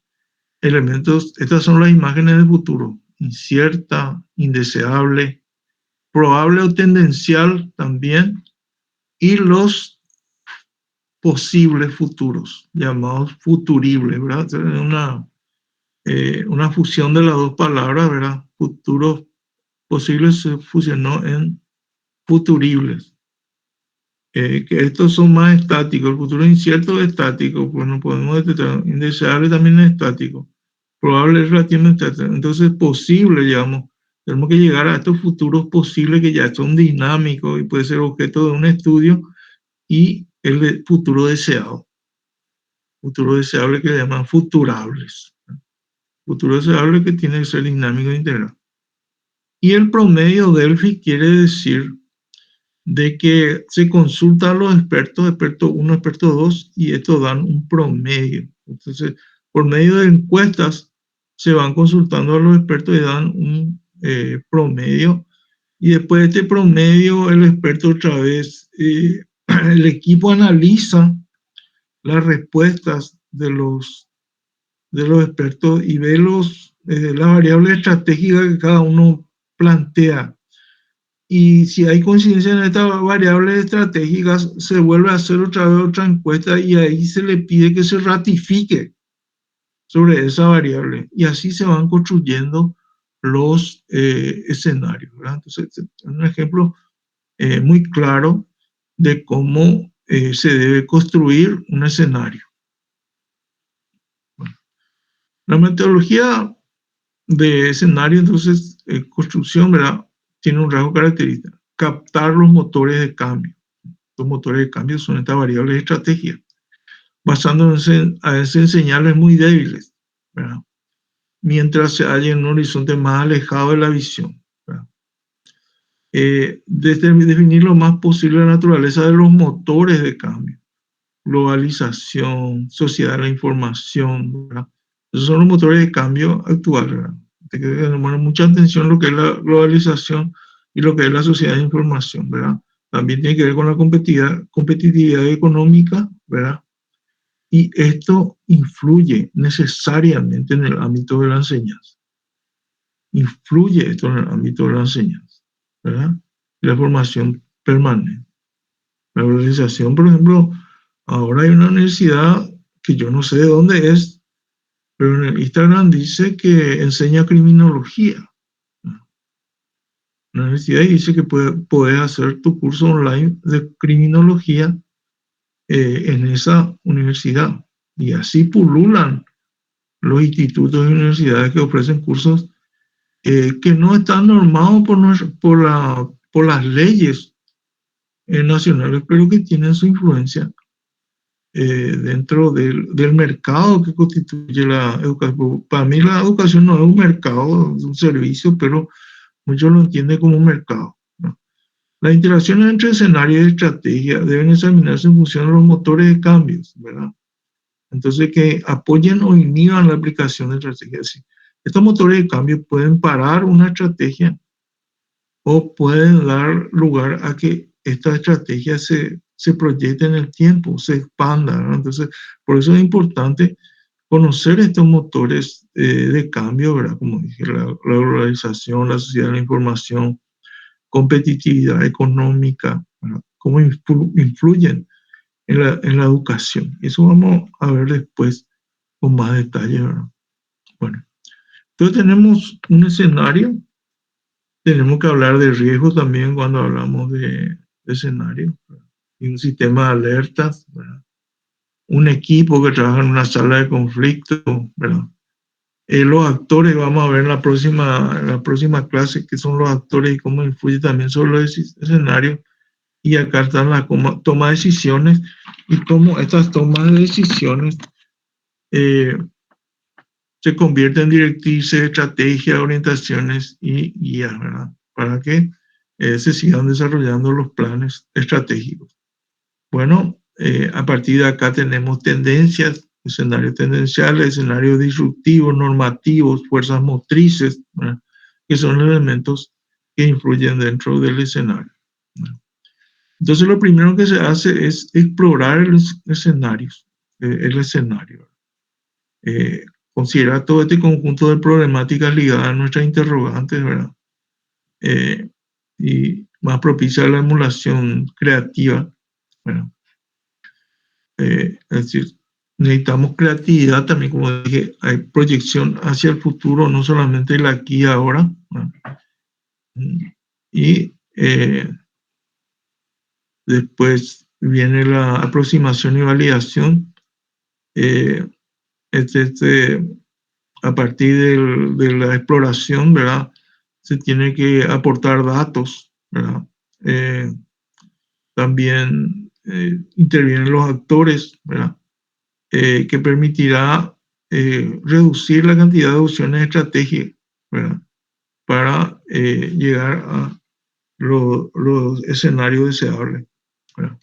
estas son las imágenes del futuro: incierta, indeseable, probable o tendencial también, y los posibles futuros, llamados futuribles, ¿verdad? Una fusión de las dos palabras, ¿verdad? Futuros posibles se fusionó en futuribles. Que estos son más estáticos. El futuro incierto es estático, pues no podemos detectar. Indeseable también es estático. Probable es relativamente estático. Entonces, posible, digamos, tenemos que llegar a estos futuros posibles que ya son dinámicos y puede ser objeto de un estudio, y el futuro deseado. Futuro deseable que le llaman futurables. Futuro deseable que tiene que ser dinámico e integral. Y el promedio Delphi quiere decir de que se consulta a los expertos, experto 1, experto 2, y estos dan un promedio. Entonces, por medio de encuestas, se van consultando a los expertos y dan un promedio. Y después de este promedio, el experto otra vez, el equipo analiza las respuestas de los expertos y ve las variables estratégicas que cada uno plantea. Y si hay coincidencia en estas variables estratégicas, se vuelve a hacer otra vez otra encuesta y ahí se le pide que se ratifique sobre esa variable. Y así se van construyendo los escenarios, ¿verdad? Entonces, es un ejemplo muy claro de cómo se debe construir un escenario. Bueno, la metodología de escenario, entonces, construcción, ¿verdad?, tiene un rasgo característico: captar los motores de cambio. Los motores de cambio son estas variables de estrategia, basándose en señales muy débiles, ¿verdad?, mientras se halla en un horizonte más alejado de la visión, ¿verdad? Definir lo más posible la naturaleza de los motores de cambio: globalización, sociedad de la información, ¿verdad? Esos son los motores de cambio actuales, ¿verdad? Hay que tener mucha atención lo que es la globalización y lo que es la sociedad de información, ¿verdad? También tiene que ver con la competitividad económica, ¿verdad? Y esto influye necesariamente en el ámbito de la enseñanza. Influye esto en el ámbito de la enseñanza, ¿verdad? Y la formación permanente. La organización, por ejemplo, ahora hay una universidad que yo no sé de dónde es, pero en el Instagram dice que enseña criminología. La universidad dice que puedes hacer tu curso online de criminología en esa universidad. Y así pululan los institutos y universidades que ofrecen cursos que no están normados por las leyes nacionales, pero que tienen su influencia dentro del mercado que constituye la educación. Para mí la educación no es un mercado, es un servicio, pero muchos lo entienden como un mercado, ¿no? Las interacciones entre escenarios y estrategia deben examinarse en función de los motores de cambios, ¿verdad? Entonces, que apoyen o inhiban la aplicación de estrategias. Sí. Estos motores de cambio pueden parar una estrategia o pueden dar lugar a que esta estrategia se proyecte en el tiempo, se expanda, ¿verdad? Entonces, por eso es importante conocer estos motores de cambio, ¿verdad? Como dije, la globalización, la sociedad de la información, competitividad económica, ¿verdad? Cómo influyen en la educación. Eso vamos a ver después con más detalle, ¿verdad? Bueno, entonces tenemos un escenario, tenemos que hablar de riesgo también cuando hablamos de escenario, ¿verdad? Y un sistema de alertas, ¿verdad? Un equipo que trabaja en una sala de conflicto, ¿verdad? Los actores, vamos a ver en la próxima clase, que son los actores y cómo influye también sobre los escenarios. Y acá están las toma de decisiones y cómo estas tomas de decisiones eh, se convierten en directrices, estrategias, orientaciones y guías, ¿verdad? Para que se sigan desarrollando los planes estratégicos. Bueno, a partir de acá tenemos tendencias, escenarios tendenciales, escenarios disruptivos, normativos, fuerzas motrices, ¿verdad? Que son elementos que influyen dentro del escenario, ¿verdad? Entonces, lo primero que se hace es explorar los escenarios, el escenario. Considerar todo este conjunto de problemáticas ligadas a nuestras interrogantes, ¿verdad? Y más propicia a la emulación creativa, ¿verdad? Es decir, necesitamos creatividad también, como dije, hay proyección hacia el futuro, no solamente el aquí y ahora, ¿verdad? Y después viene la aproximación y validación. A partir de la exploración, ¿verdad? Se tiene que aportar datos, ¿verdad? También intervienen los actores, ¿verdad? Que permitirá reducir la cantidad de opciones estratégicas, ¿verdad? Para llegar a los escenarios deseables, ¿verdad?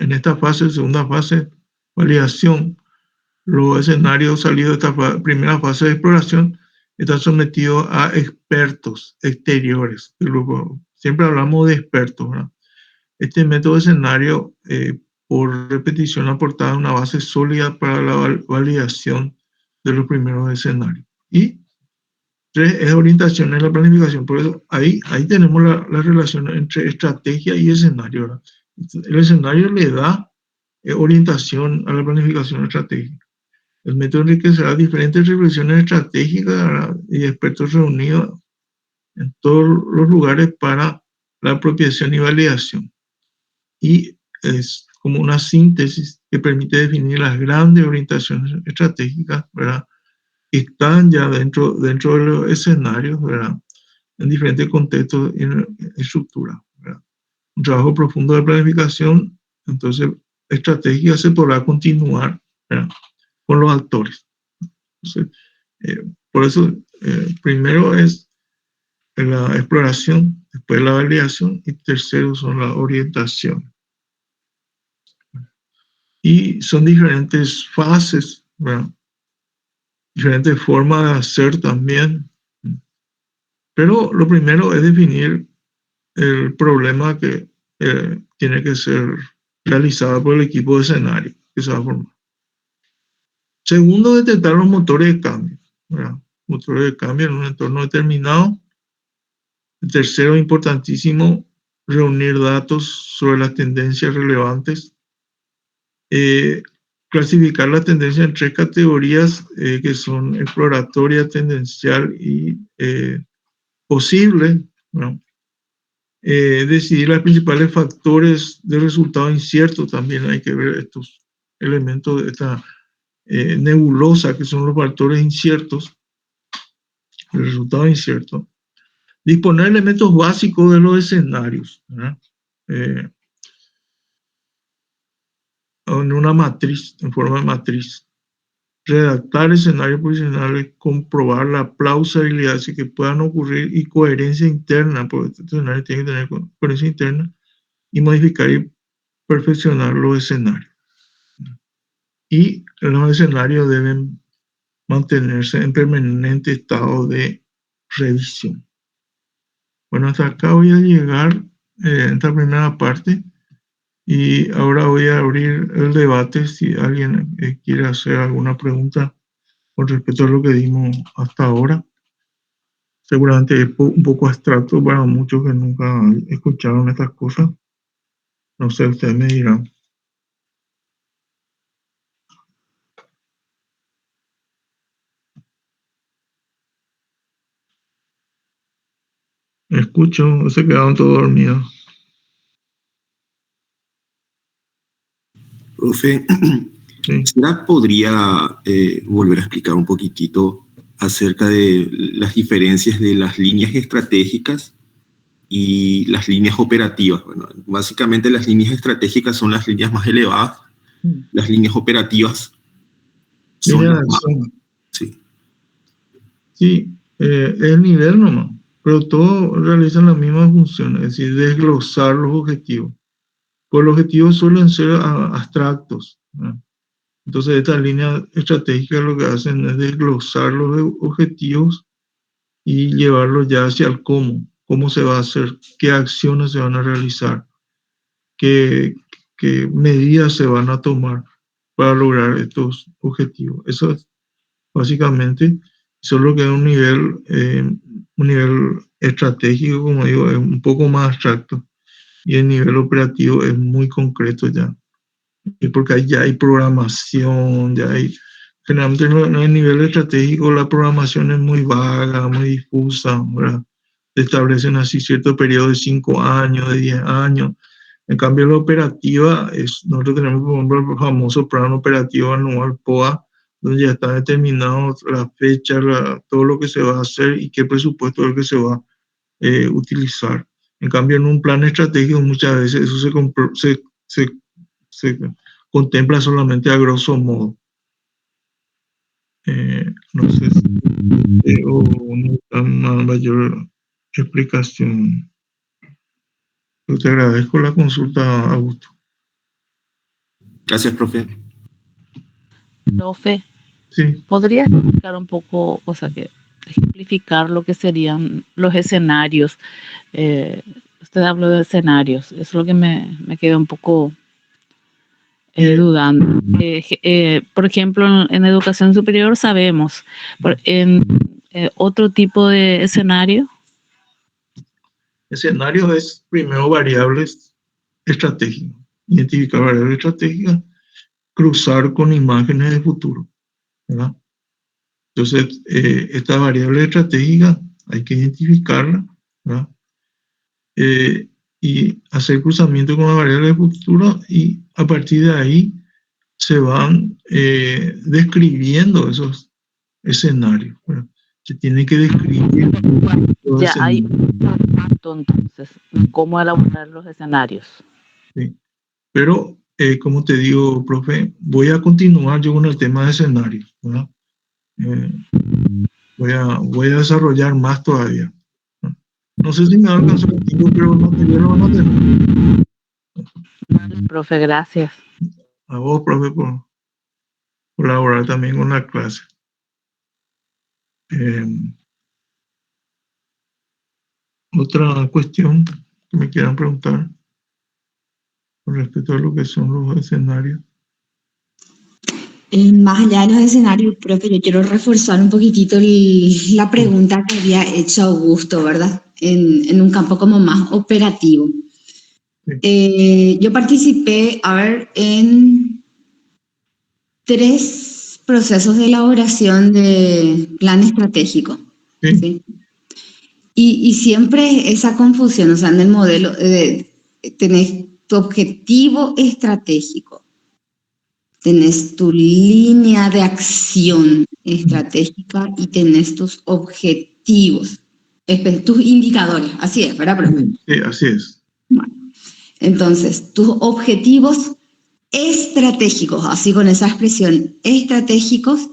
En esta fase, segunda fase, validación, los escenarios salidos de esta primera fase de exploración están sometidos a expertos exteriores. Siempre hablamos de expertos, ¿verdad? Este método de escenario, por repetición, aportaba una base sólida para la validación de los primeros escenarios. Y tres, es orientación en la planificación. Por eso ahí tenemos la relación entre estrategia y escenario, ¿verdad? El escenario le da orientación a la planificación estratégica. El método enriquecerá diferentes reflexiones estratégicas, ¿verdad? Y expertos reunidos en todos los lugares para la apropiación y validación. Y es como una síntesis que permite definir las grandes orientaciones estratégicas, ¿verdad? Que están ya dentro de los escenarios, ¿verdad? En diferentes contextos y en estructura, ¿verdad? Un trabajo profundo de planificación, entonces, estratégica se podrá continuar, ¿verdad? Con los actores. Entonces, por eso, primero es la exploración, después la validación y tercero son las orientaciones. Y son diferentes fases, ¿verdad? Diferentes formas de hacer también. Pero lo primero es definir el problema que tiene que ser realizado por el equipo de escenario que se va a formar. Segundo, detectar los motores de cambio, ¿verdad? Motores de cambio en un entorno determinado. El tercero, importantísimo, reunir datos sobre las tendencias relevantes. Clasificar la tendencia en tres categorías que son exploratoria, tendencial y posible, ¿no? Decidir los principales factores de resultado incierto, también hay que ver estos elementos de esta nebulosa que son los factores inciertos, el resultado incierto. Disponer elementos básicos de los escenarios, ¿verdad? En una matriz, en forma de matriz. redactar escenarios posicionales, comprobar la plausibilidad, así que puedan ocurrir, y coherencia interna, porque este escenario tiene que tener coherencia interna, y modificar y perfeccionar los escenarios. Y los escenarios deben mantenerse en permanente estado de revisión. Bueno, hasta acá voy a llegar en esta primera parte, y ahora voy a abrir el debate si alguien quiere hacer alguna pregunta con respecto a lo que dimos hasta ahora. Seguramente es un poco abstracto para muchos que nunca escucharon estas cosas. No sé, ustedes me dirán. Me escucho, se quedaron todos dormidos. Profe, Sí. ¿será podría volver a explicar un poquitito acerca de las diferencias de las líneas estratégicas y las líneas operativas? Bueno, básicamente las líneas estratégicas son las líneas más elevadas, las líneas operativas son Línea de las más... acción. Sí. Sí, es el nivel nomás, pero todos realizan la misma función, es decir, desglosar los objetivos. Pues los objetivos suelen ser abstractos, ¿no? Entonces, estas líneas estratégicas lo que hacen es desglosar los objetivos y llevarlos ya hacia el cómo se va a hacer, qué acciones se van a realizar, qué medidas se van a tomar para lograr estos objetivos. Eso es básicamente, solo que es un nivel estratégico, como digo, es un poco más abstracto, y el nivel operativo es muy concreto ya. Y porque ahí ya hay programación, generalmente en el nivel estratégico la programación es muy vaga, muy difusa, ¿verdad? Se establecen así ciertos periodos de 5 años, de 10 años. En cambio, la operativa nosotros tenemos, por ejemplo, el famoso plan operativo anual POA, donde ya está determinado la fecha, todo lo que se va a hacer y qué presupuesto es el que se va a utilizar. En cambio, en un plan estratégico muchas veces eso se contempla solamente a grosso modo. No sé si o una mayor explicación. Yo te agradezco la consulta, Augusto. Gracias, profe. Profe, Sí, ¿podrías explicar un poco, o sea, ejemplificar lo que serían los escenarios? Usted habló de escenarios, eso es lo que me queda un poco dudando. Por ejemplo, en educación superior sabemos, en otro tipo de escenario. escenario es primero variables estratégicas. Identificar variables estratégicas, cruzar con imágenes de futuro, ¿verdad? Entonces, esta variable estratégica hay que identificarla, ¿verdad? Y hacer cruzamiento con la variable de futuro, y a partir de ahí se van describiendo esos escenarios, ¿verdad? Se tiene que describir los Ya hay escenarios. un dato, entonces, cómo elaborar los escenarios. ¿Sí? Pero, como te digo, profe, voy a continuar yo con el tema de escenarios, ¿verdad? Voy a desarrollar más todavía. No sé si me va a alcanzar el tiempo, pero el material lo van a tener. Vale, profe, gracias. A vos, profe, por colaborar también con la clase. Otra cuestión que me quieran preguntar con respecto a lo que son los escenarios. Más allá de los escenarios, profe, yo quiero reforzar un poquitito la pregunta que había hecho Augusto, ¿verdad? En un campo como más operativo. Sí. Yo participé, en 3 procesos de elaboración de plan estratégico. Sí. ¿Sí? Y siempre esa confusión, o sea, en el modelo, tenés tu objetivo estratégico, tenés tu línea de acción estratégica y tenés tus objetivos, tus indicadores, así es, ¿verdad, profe? Sí, así es. Bueno, entonces, tus objetivos estratégicos, así con esa expresión, estratégicos,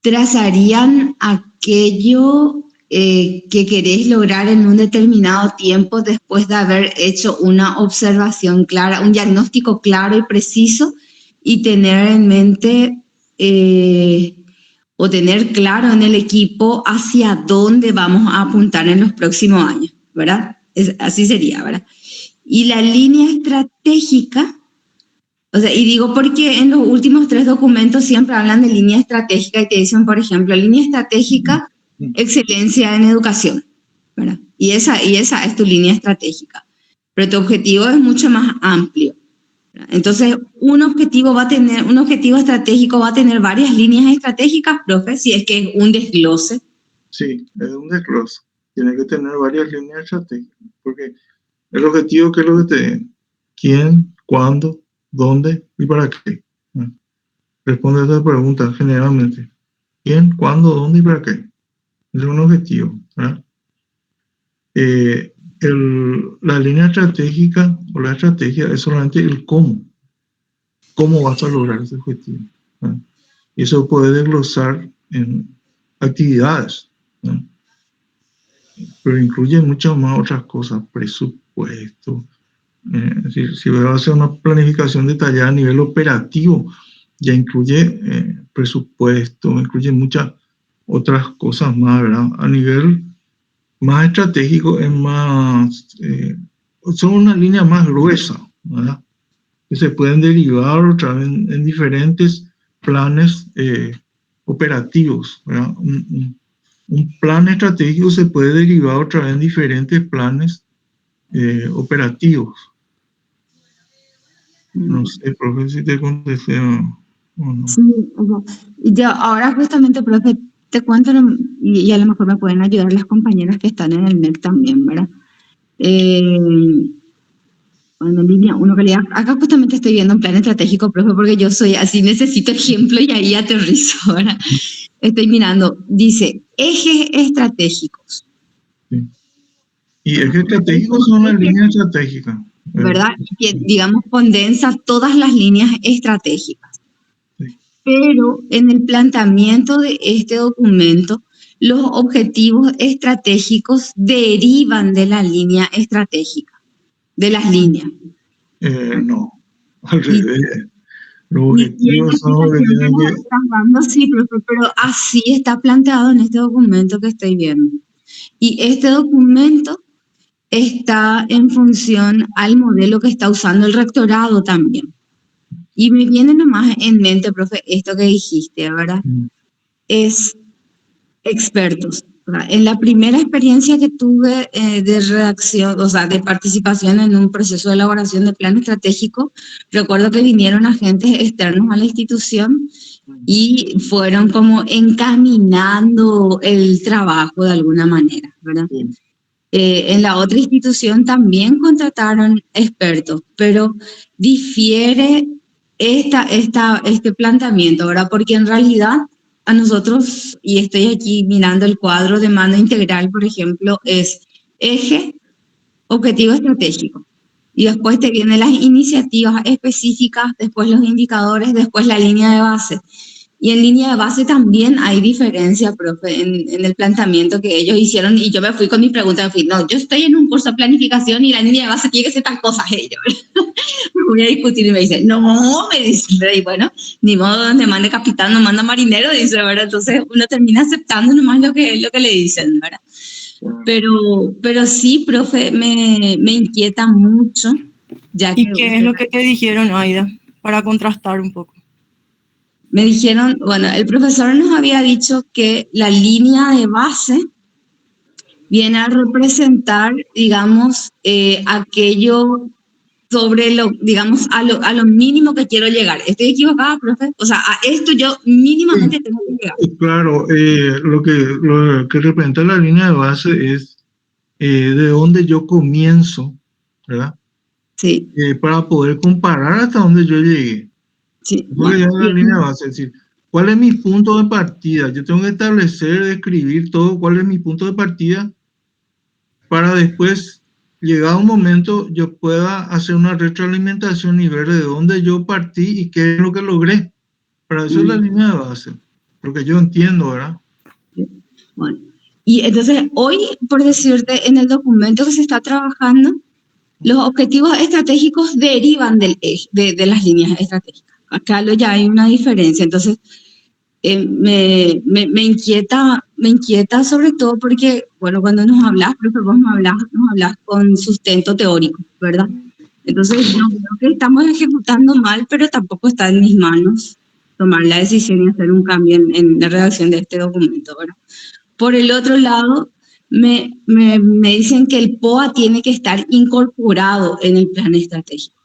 trazarían aquello que querés lograr en un determinado tiempo después de haber hecho una observación clara, un diagnóstico claro y preciso, y tener en mente o tener claro en el equipo hacia dónde vamos a apuntar en los próximos años, ¿verdad? Así sería, ¿verdad? Y la línea estratégica, o sea, y digo porque en los últimos 3 documentos siempre hablan de línea estratégica y te dicen, por ejemplo, línea estratégica, excelencia en educación, ¿verdad? Y esa es tu línea estratégica. Pero tu objetivo es mucho más amplio, ¿verdad? Entonces, un objetivo estratégico va a tener varias líneas estratégicas, profe, si es que es un desglose. Sí, es un desglose. Tiene que tener varias líneas estratégicas, porque el objetivo, ¿qué es lo que te... ¿Quién? ¿Cuándo? ¿Dónde? ¿Y para qué? Responde a esta pregunta generalmente. ¿Quién? ¿Cuándo? ¿Dónde? ¿Y para qué? Es un objetivo, ¿verdad? La línea estratégica o la estrategia es solamente el cómo. ¿Cómo vas a lograr ese objetivo? ¿Verdad? Y eso puede desglosar en actividades, ¿verdad? Pero incluye muchas más otras cosas, presupuesto. Si voy a hacer una planificación detallada a nivel operativo, ya incluye presupuesto, incluye muchas otras cosas más, ¿verdad? A nivel más estratégico es más, son una línea más gruesa, ¿verdad? Que se pueden derivar otra vez en diferentes planes operativos, ¿verdad? Un plan estratégico se puede derivar otra vez en diferentes planes operativos. No sé, profe, si te contesté o no. Sí, yo ahora justamente, profe, te cuento, y a lo mejor me pueden ayudar las compañeras que están en el MEC también, ¿verdad? Bueno, en línea, uno que acá justamente estoy viendo un plan estratégico, profe, porque yo soy así, necesito ejemplo y ahí aterrizo, ¿verdad? Estoy mirando, dice, ejes estratégicos. Sí. Y ejes estratégicos son las líneas estratégicas, ¿verdad? Que, digamos, condensa todas las líneas estratégicas. Sí. Pero en el planteamiento de este documento, los objetivos estratégicos derivan de la línea estratégica, de las líneas. No, al revés. Los objetivos son los que tienen que... Sí, pero así está planteado en este documento que estoy viendo. Y este documento está en función al modelo que está usando el rectorado también. Y me viene nomás en mente, profe, esto que dijiste, ¿verdad? Es expertos, ¿verdad? En la primera experiencia que tuve de redacción, o sea, de participación en un proceso de elaboración de plan estratégico, recuerdo que vinieron agentes externos a la institución y fueron como encaminando el trabajo de alguna manera, ¿verdad? Sí. En la otra institución también contrataron expertos, pero difiere este planteamiento, ¿verdad? Porque en realidad a nosotros, y estoy aquí mirando el cuadro de mando integral, por ejemplo, es eje, objetivo estratégico. Y después te vienen las iniciativas específicas, después los indicadores, después la línea de base. Y en línea de base también hay diferencia, profe, en el planteamiento que ellos hicieron. Y yo me fui con mi pregunta, no, yo estoy en un curso de planificación y la línea de base tiene que ser tal cosa. Ellos me voy a discutir y me dice, no, me dice, y bueno, ni modo, donde mande capitán, no manda marinero, dice, ¿verdad? Entonces uno termina aceptando nomás lo que le dicen, ¿verdad? Pero sí, profe, me inquieta mucho. Ya ¿Y qué es lo que te dijeron, Aida, para contrastar un poco? Me dijeron, bueno, el profesor nos había dicho que la línea de base viene a representar, digamos, aquello sobre lo, digamos, a lo mínimo que quiero llegar. ¿Estoy equivocada, profe? O sea, a esto yo mínimamente tengo que llegar. Claro, lo que representa la línea de base es de dónde yo comienzo, ¿verdad? Sí. Para poder comparar hasta dónde yo llegué. Sí. Bueno, la línea de base, es decir, ¿cuál es mi punto de partida? Yo tengo que establecer, describir todo, cuál es mi punto de partida para después, llegado un momento, yo pueda hacer una retroalimentación y ver de dónde yo partí y qué es lo que logré. Para eso es la línea de base. porque yo entiendo, ¿verdad? Bueno, y entonces hoy, por decirte, en el documento que se está trabajando, los objetivos estratégicos derivan del eje, de las líneas estratégicas. Acá ya hay una diferencia. Entonces, me inquieta sobre todo porque, bueno, cuando nos hablas, profe, vos nos hablas con sustento teórico, ¿verdad? Entonces, yo creo que estamos ejecutando mal, pero tampoco está en mis manos tomar la decisión y hacer un cambio en la redacción de este documento, ¿verdad? Por el otro lado, me dicen que el POA tiene que estar incorporado en el plan estratégico.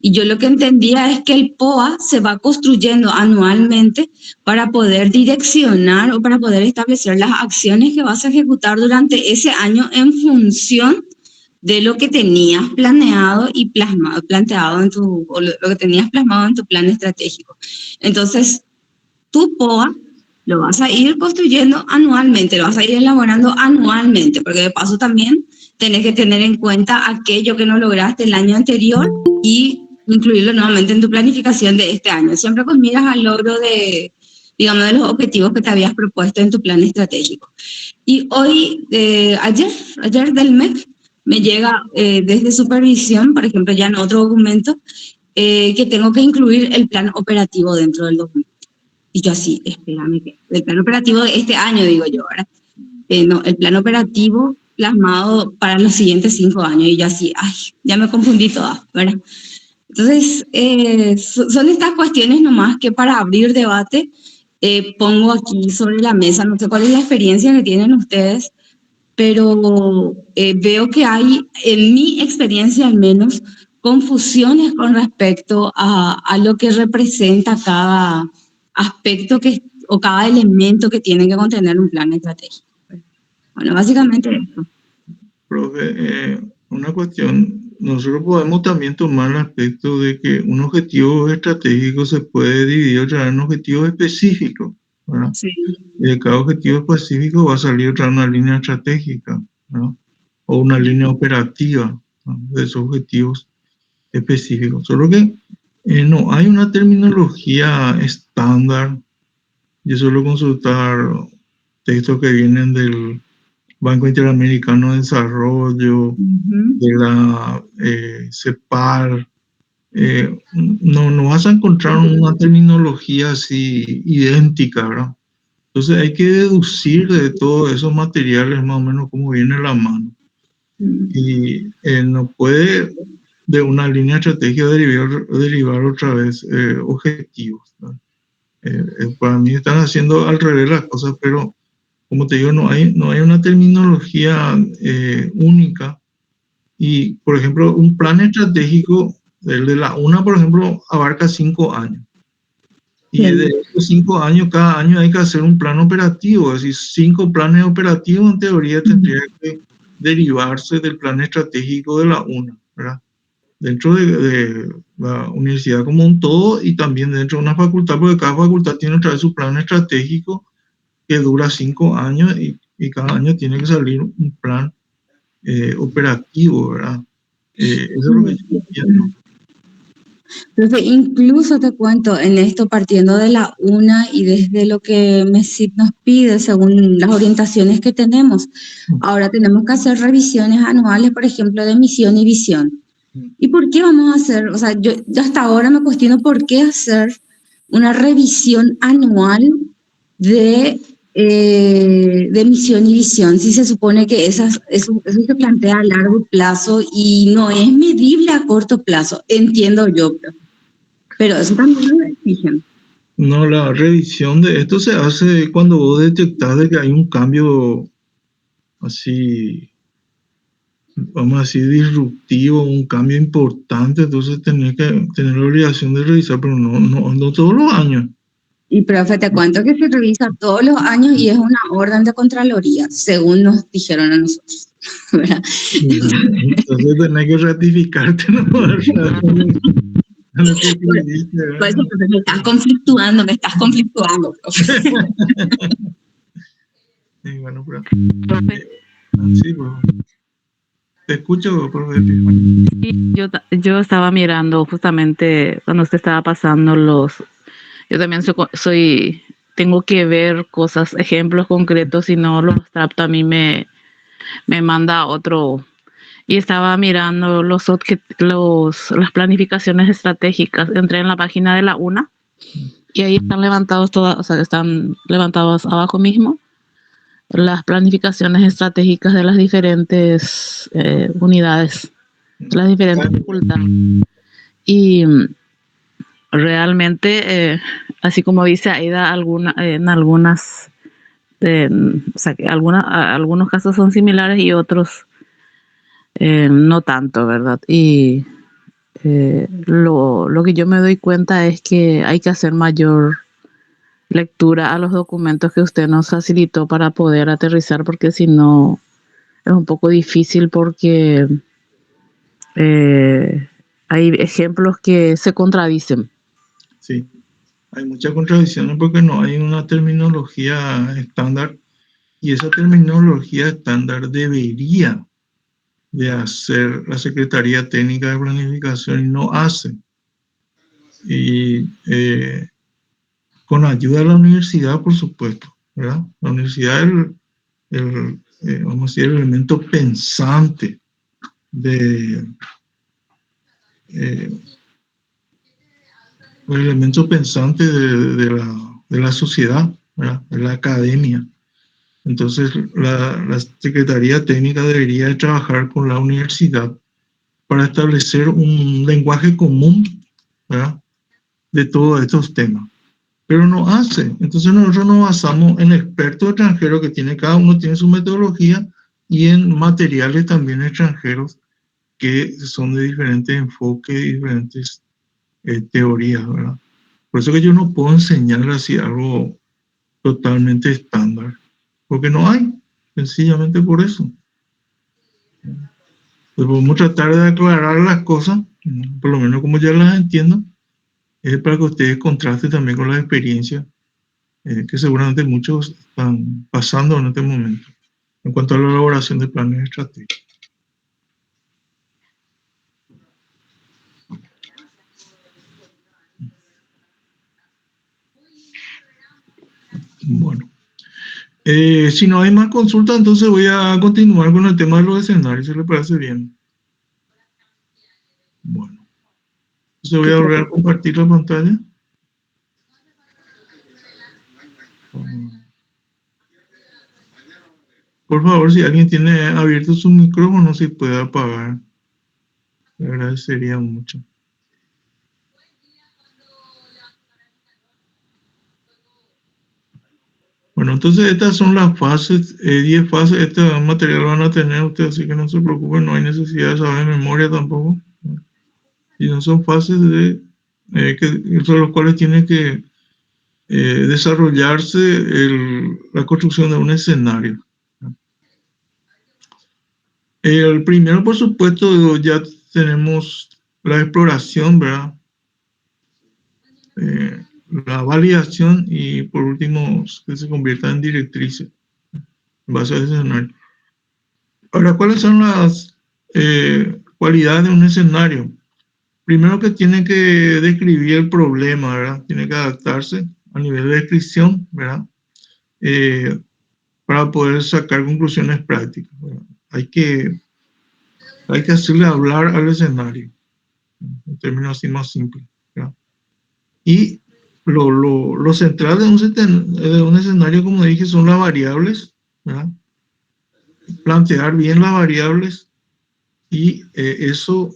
Y yo lo que entendía es que el POA se va construyendo anualmente para poder direccionar o para poder establecer las acciones que vas a ejecutar durante ese año en función de lo que tenías planeado y planteado en tu, o lo que tenías plasmado en tu plan estratégico. Entonces, tu POA lo vas a ir construyendo anualmente, lo vas a ir elaborando anualmente, porque de paso también tenés que tener en cuenta aquello que no lograste el año anterior y incluirlo nuevamente en tu planificación de este año. Siempre pues miras al logro de, digamos, de los objetivos que te habías propuesto en tu plan estratégico. Y hoy, ayer del MEC, me llega desde supervisión, por ejemplo, ya en otro documento, que tengo que incluir el plan operativo dentro del documento. Y yo así, espérame, que el plan operativo de este año, digo yo, ¿verdad? No, el plan operativo plasmado para los siguientes 5 años. Y yo así, ay, ya me confundí toda, ¿verdad? Entonces, son estas cuestiones nomás que para abrir debate pongo aquí sobre la mesa. No sé cuál es la experiencia que tienen ustedes, pero veo que hay, en mi experiencia al menos, confusiones con respecto a lo que representa cada aspecto o cada elemento que tiene que contener un plan estratégico. Bueno, básicamente esto. Profe, una cuestión, nosotros podemos también tomar el aspecto de que un objetivo estratégico se puede dividir otra vez en objetivos específicos, ¿verdad? Sí. Y de cada objetivo específico va a salir otra una línea estratégica, ¿no? O una línea operativa, ¿no? De esos objetivos específicos. Solo que no hay una terminología estándar. Yo suelo consultar textos que vienen del Banco Interamericano de Desarrollo, de la CEPAL. No vas a encontrar una terminología así idéntica, ¿verdad? Entonces hay que deducir de todos esos materiales más o menos cómo viene la mano. Y no puede de una línea estratégica derivar otra vez objetivos, ¿no? Para mí están haciendo al revés las cosas, pero como te digo, no hay una terminología única. Y, por ejemplo, un plan estratégico, el de la UNA, por ejemplo, abarca 5 años. Y de esos 5 años, cada año hay que hacer un plan operativo, es decir, 5 planes operativos en teoría tendría que derivarse del plan estratégico de la UNA, ¿verdad? Dentro de la universidad como un todo y también dentro de una facultad, porque cada facultad tiene otra vez su plan estratégico que dura 5 años y cada año tiene que salir un plan operativo, ¿verdad? Eso es lo que yo entiendo. Entonces, incluso te cuento, en esto partiendo de la UNA y desde lo que MESIP nos pide, según las orientaciones que tenemos, ahora tenemos que hacer revisiones anuales, por ejemplo, de misión y visión. ¿Y por qué vamos a hacer? O sea, yo hasta ahora me cuestiono por qué hacer una revisión anual de misión y visión, si se supone que eso se plantea a largo plazo y no es medible a corto plazo, entiendo yo, pero eso también lo exigen. No, la revisión de esto se hace cuando vos detectás de que hay un cambio así, vamos a decir, disruptivo, un cambio importante, entonces tenés que tener la obligación de revisar, pero no todos los años. Y profe, te cuento que se revisa todos los años y es una orden de Contraloría, según nos dijeron a nosotros, ¿verdad? Entonces tenés que ratificarte, ¿no? Pues me estás conflictuando, profe. Sí, bueno, pero, Profe, sí, pues, te escucho, profe. sí, yo estaba mirando justamente cuando usted estaba pasando yo también tengo que ver cosas, ejemplos concretos, y no los abstracto, a mí me manda a otro. Y estaba mirando las planificaciones estratégicas. Entré en la página de la UNA y ahí están levantados todas, o sea, están levantados abajo mismo las planificaciones estratégicas de las diferentes unidades, las diferentes facultades. Y realmente, así como dice Aida, en algunas, o sea, que algunos casos son similares y otros no tanto, ¿verdad? Y lo que yo me doy cuenta es que hay que hacer mayor lectura a los documentos que usted nos facilitó para poder aterrizar, porque si no es un poco difícil, porque hay ejemplos que se contradicen. Sí, hay muchas contradicciones porque no hay una terminología estándar, y esa terminología estándar debería de hacer la Secretaría Técnica de Planificación y no hace. Y con ayuda de la universidad, por supuesto, ¿verdad? La universidad es vamos a decir, el elemento pensante de el elemento pensante de la sociedad, ¿verdad? De la academia. Entonces, la Secretaría Técnica debería trabajar con la universidad para establecer un lenguaje común, ¿verdad?, de todos estos temas. Pero no hace. Entonces nosotros nos basamos en expertos extranjeros que cada uno tiene su metodología, y en materiales también extranjeros que son de diferentes enfoques y diferentes teorías, ¿verdad? Por eso que yo no puedo enseñar así algo totalmente estándar, porque no hay, sencillamente por eso. Pues vamos a tratar de aclarar las cosas, por lo menos como ya las entiendo, es para que ustedes contrasten también con la experiencia que seguramente muchos están pasando en este momento en cuanto a la elaboración de planes estratégicos. Bueno, si no hay más consultas, entonces voy a continuar con el tema de los escenarios, si les parece bien. Bueno, entonces voy a volver a compartir la pantalla. Por favor, si alguien tiene abierto su micrófono, si puede apagar. Le agradecería mucho. Bueno, entonces estas son las fases, 10 fases. Este material van a tener ustedes, así que no se preocupen, no hay necesidad de saber memoria tampoco. Y no son fases sobre los cuales tiene que desarrollarse la construcción de un escenario. El primero, por supuesto, ya tenemos la exploración, ¿verdad? La validación y, por último, que se convierta en directrices en base a ese escenario. Ahora, ¿cuáles son las cualidades de un escenario? Primero, que tiene que describir el problema, ¿verdad? Tiene que adaptarse a nivel de descripción, ¿verdad? Para poder sacar conclusiones prácticas, ¿verdad? Hay que hacerle hablar al escenario, en términos así más simples, ¿verdad? Y lo central de un escenario, como dije, son las variables, ¿verdad? Plantear bien las variables y eso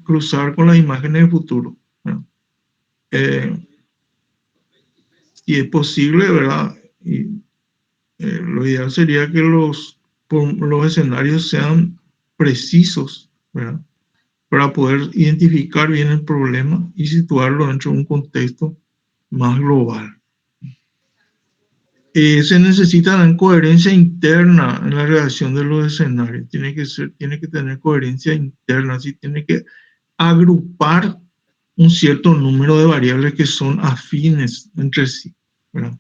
cruzar con las imágenes del futuro, ¿verdad? Si es posible, ¿verdad? Y, lo ideal sería que los escenarios sean precisos, ¿verdad?, para poder identificar bien el problema y situarlo dentro de un contexto más global. Se necesita una coherencia interna en la redacción de los escenarios. Tiene que tener coherencia interna, así tiene que agrupar un cierto número de variables que son afines entre sí, ¿verdad?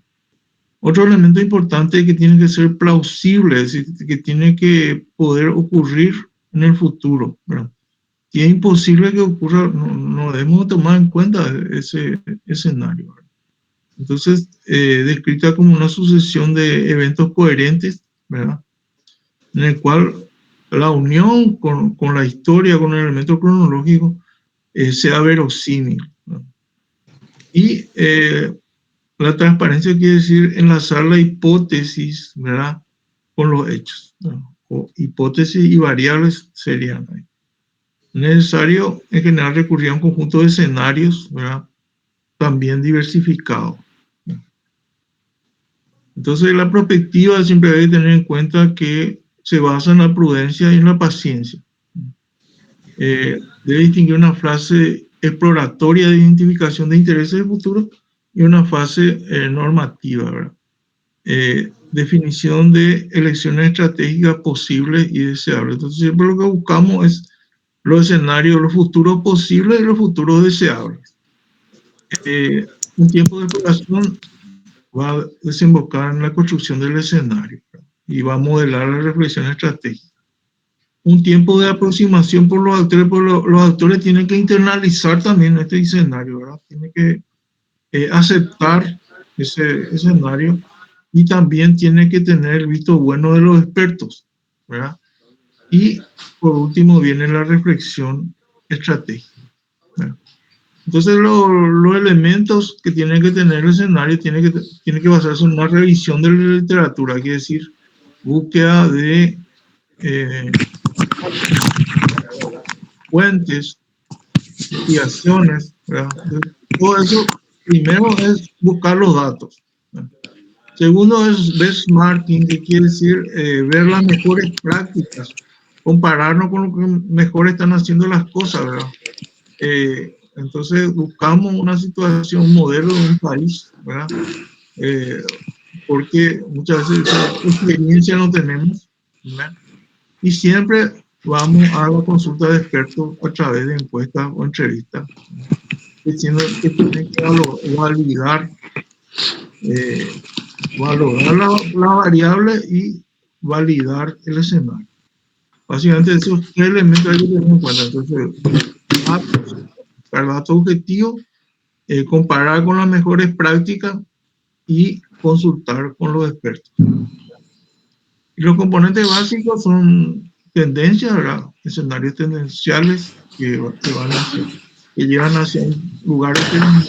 Otro elemento importante es que tiene que ser plausible, es decir, que tiene que poder ocurrir en el futuro, ¿verdad? Si es imposible que ocurra, no debemos tomar en cuenta ese escenario, ¿verdad? Entonces, descrita como una sucesión de eventos coherentes, ¿verdad? En el cual la unión con la historia, con el elemento cronológico, sea verosímil, ¿no? Y la transparencia quiere decir enlazar la hipótesis, ¿verdad?, con los hechos, ¿no? O hipótesis y variables serían ahí. Necesario en general recurrir a un conjunto de escenarios, ¿verdad?, también diversificado, ¿no? Entonces la perspectiva siempre hay que tener en cuenta que se basa en la prudencia y en la paciencia. Debe distinguir una fase exploratoria de identificación de intereses del futuro y una fase normativa, ¿verdad? Definición de elecciones estratégicas posibles y deseables. Entonces siempre lo que buscamos es los escenarios, los futuros posibles y los futuros deseables. Un tiempo de exploración va a desembocar en la construcción del escenario, ¿verdad?, y va a modelar la reflexión estratégica. Un tiempo de aproximación por los actores, los actores tienen que internalizar también este escenario, ¿verdad? Tienen que aceptar ese escenario y también tienen que tener el visto bueno de los expertos, ¿verdad? Y por último viene la reflexión estratégica, ¿verdad? Entonces los elementos que tiene que tener el escenario tiene que basarse en una revisión de la literatura, quiere decir, búsqueda de fuentes, investigaciones, ¿verdad? Todo eso, primero es buscar los datos, ¿verdad? Segundo es benchmarking, que quiere decir ver las mejores prácticas, compararnos con lo que mejor están haciendo las cosas, ¿verdad? Entonces buscamos una situación, un modelo de un país, ¿verdad? Porque muchas veces esa experiencia no tenemos, ¿verdad? Y siempre vamos a la consulta de expertos a través de encuestas o entrevistas, diciendo que tienen que validar la variable y validar el escenario. Básicamente esos tres elementos hay que tener en cuenta. Entonces, datos, para datos objetivos, comparar con las mejores prácticas y consultar con los expertos. Y los componentes básicos son tendencias, ¿verdad?, escenarios tendenciales que van hacia, que llevan hacia un lugar determinado.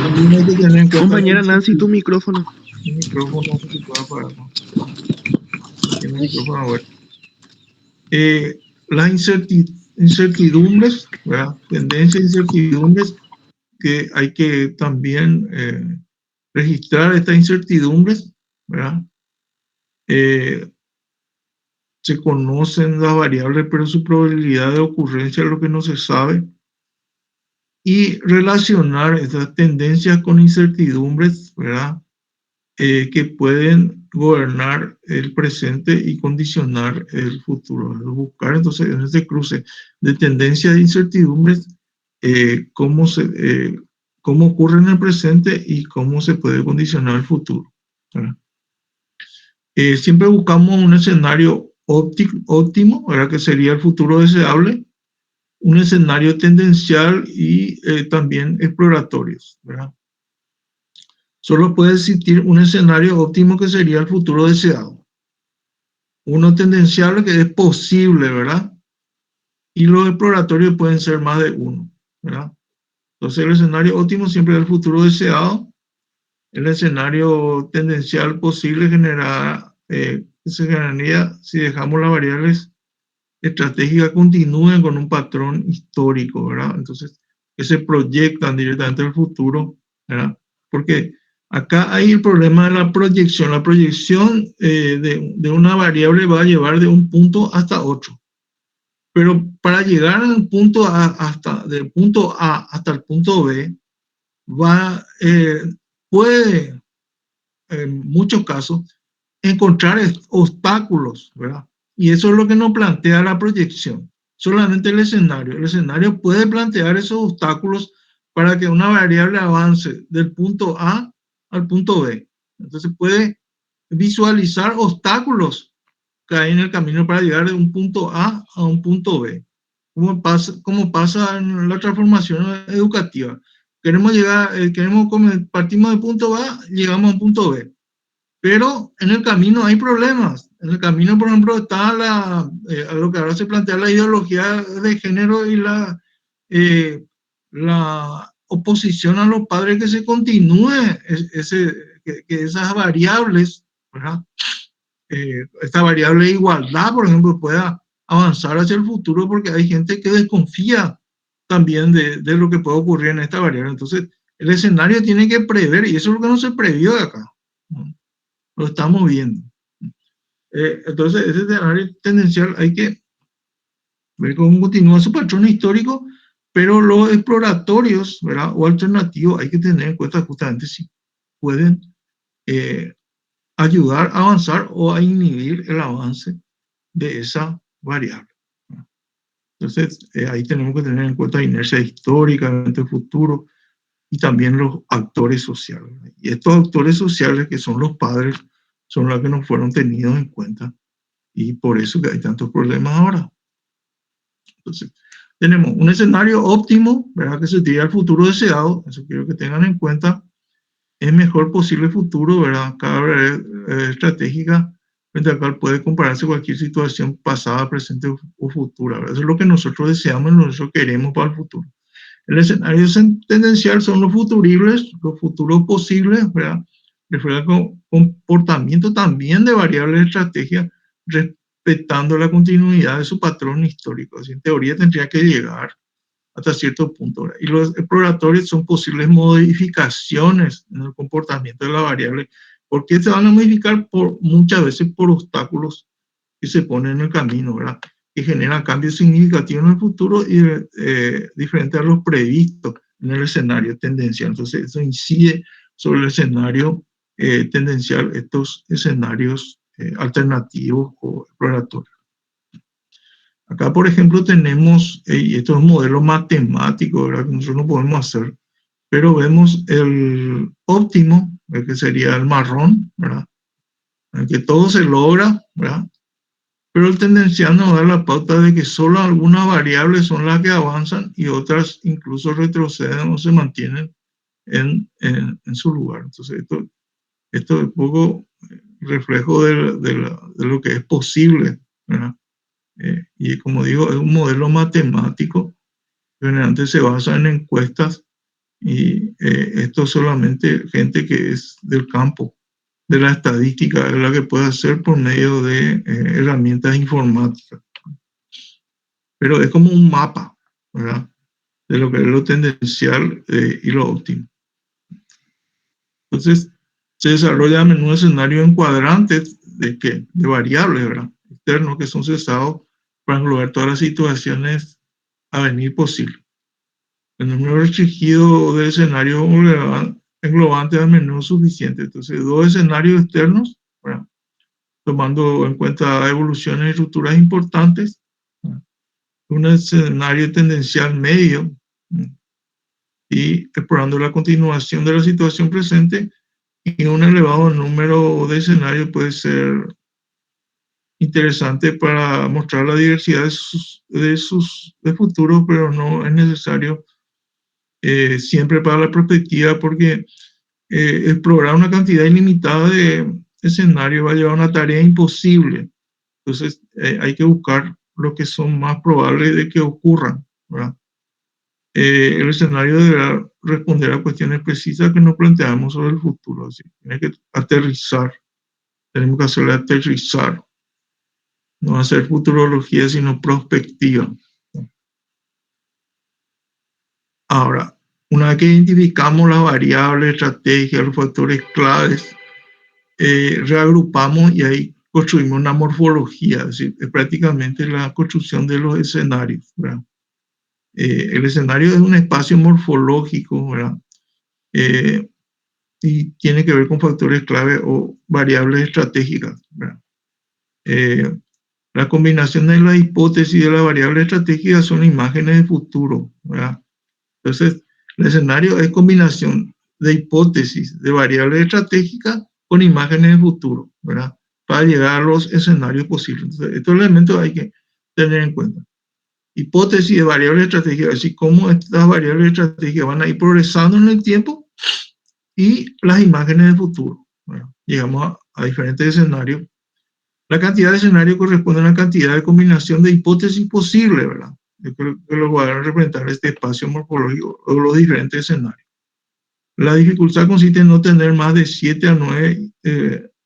También hay que tener en cuenta. Compañera Nancy, tu micrófono. El micrófono no se puede apagar, ¿no? Tiene el micrófono abierto. Las incertidumbres, ¿verdad?, tendencias e incertidumbres, que hay que también registrar estas incertidumbres, ¿verdad? Se conocen las variables, pero su probabilidad de ocurrencia es lo que no se sabe. Y relacionar estas tendencias con incertidumbres, ¿verdad?, que pueden gobernar el presente y condicionar el futuro. Buscar entonces en este cruce de tendencias e incertidumbres cómo ocurre en el presente y cómo se puede condicionar el futuro, ¿verdad? Siempre buscamos un escenario óptimo, ¿verdad?, que sería el futuro deseable, un escenario tendencial y también exploratorios, ¿verdad? Solo puede existir un escenario óptimo que sería el futuro deseado. Uno tendencial que es posible, ¿verdad? Y los exploratorios pueden ser más de uno, ¿verdad? Entonces el escenario óptimo siempre es el futuro deseado. El escenario tendencial posible se generaría si dejamos las variables estratégicas continúen con un patrón histórico, ¿verdad? Entonces, que se proyectan directamente al futuro, ¿verdad? Porque acá hay el problema de la proyección. La proyección de una variable va a llevar de un punto hasta otro. Pero para llegar al punto del punto A hasta el punto B, puede, en muchos casos, encontrar obstáculos, ¿verdad? Y eso es lo que nos plantea la proyección. Solamente el escenario. El escenario puede plantear esos obstáculos para que una variable avance del punto A al punto B. Entonces puede visualizar obstáculos que hay en el camino para llegar de un punto A a un punto B. Como pasa en la transformación educativa. partimos del punto A, llegamos a un punto B. Pero en el camino hay problemas. En el camino, por ejemplo, está a lo que ahora se plantea la ideología de género y la oposición a los padres, que se continúe que esas variables, ¿verdad? Esta variable de igualdad, por ejemplo, pueda avanzar hacia el futuro, porque hay gente que desconfía también de lo que puede ocurrir en esta variable. Entonces, el escenario tiene que prever, y eso es lo que no se previó de acá, ¿no? Lo estamos viendo. Entonces, ese escenario tendencial hay que ver cómo continúa su patrón histórico, pero los exploratorios, ¿verdad?, o alternativos, hay que tener en cuenta justamente si pueden ayudar a avanzar o a inhibir el avance de esa variable. Entonces, ahí tenemos que tener en cuenta la inercia histórica, el futuro y también los actores sociales. Y estos actores sociales, que son los padres, son los que no fueron tenidos en cuenta, y por eso que hay tantos problemas ahora. Entonces, tenemos un escenario óptimo, ¿verdad?, que se tira al futuro deseado. Eso quiero que tengan en cuenta. Es mejor posible futuro, ¿verdad? Cada variable estratégica frente al cual puede compararse cualquier situación pasada, presente o futura, ¿verdad? Eso es lo que nosotros deseamos y nosotros queremos para el futuro. El escenario tendencial son los futuribles, los futuros posibles, ¿verdad? Refiere al comportamiento también de variables de estrategia, respetando la continuidad de su patrón histórico. Así, en teoría tendría que llegar hasta cierto punto, ¿verdad? Y los exploratorios son posibles modificaciones en el comportamiento de la variable, porque se van a modificar muchas veces por obstáculos que se ponen en el camino, ¿verdad?, que generan cambios significativos en el futuro y diferentes a los previstos en el escenario tendencial. Entonces, eso incide sobre el escenario tendencial, estos escenarios alternativos o exploratorios. Acá, por ejemplo, tenemos, y esto es un modelo matemático, ¿verdad?, que nosotros no podemos hacer, pero vemos el óptimo, el que sería el marrón, ¿verdad?, en el que todo se logra, ¿verdad?, pero el tendencial nos da la pauta de que solo algunas variables son las que avanzan y otras incluso retroceden o se mantienen en su lugar. Entonces, esto es un poco reflejo de lo que es posible, ¿verdad? Y como digo, es un modelo matemático, generalmente se basa en encuestas, y esto solamente gente que es del campo de la estadística es la que puede hacer por medio de herramientas informáticas. Pero es como un mapa, ¿verdad?, de lo que es lo tendencial y lo óptimo. Entonces, se desarrolla a menudo escenarios en cuadrantes de variables, ¿verdad?, externos, que son cesados para englobar todas las situaciones a venir posibles. El número restringido de escenarios englobantes a menudo suficiente. Entonces, dos escenarios externos, ¿verdad?, tomando en cuenta evoluciones y estructuras importantes, ¿verdad?, un escenario tendencial medio, ¿verdad?, y explorando la continuación de la situación presente, y un elevado número de escenarios puede ser interesante para mostrar la diversidad de futuros, pero no es necesario siempre para la perspectiva, porque explorar una cantidad ilimitada de escenarios va a llevar a una tarea imposible. Entonces, hay que buscar lo que son más probables de que ocurran, ¿verdad? El escenario deberá responder a cuestiones precisas que nos planteamos sobre el futuro. Así, tiene que aterrizar, tenemos que hacerle aterrizar, no hacer futurología, sino prospectiva. Ahora, una vez que identificamos las variables, estrategias, los factores claves, reagrupamos y ahí construimos una morfología, es decir, es prácticamente la construcción de los escenarios, ¿verdad? El escenario es un espacio morfológico, ¿verdad? Y tiene que ver con factores clave o variables estratégicas, ¿verdad? La combinación de la hipótesis y de la variable estratégica son imágenes de futuro, ¿verdad? Entonces, el escenario es combinación de hipótesis de variables estratégicas con imágenes de futuro, ¿verdad?, para llegar a los escenarios posibles. Entonces, estos elementos hay que tener en cuenta. hipótesis de variables estratégicas, así como estas variables estratégicas van a ir progresando en el tiempo, y las imágenes del futuro. Bueno, llegamos a diferentes escenarios. La cantidad de escenarios corresponde a una cantidad de combinación de hipótesis posible, ¿verdad? Yo creo que los van a representar este espacio morfológico o los diferentes escenarios. La dificultad consiste en no tener más de 7 a 9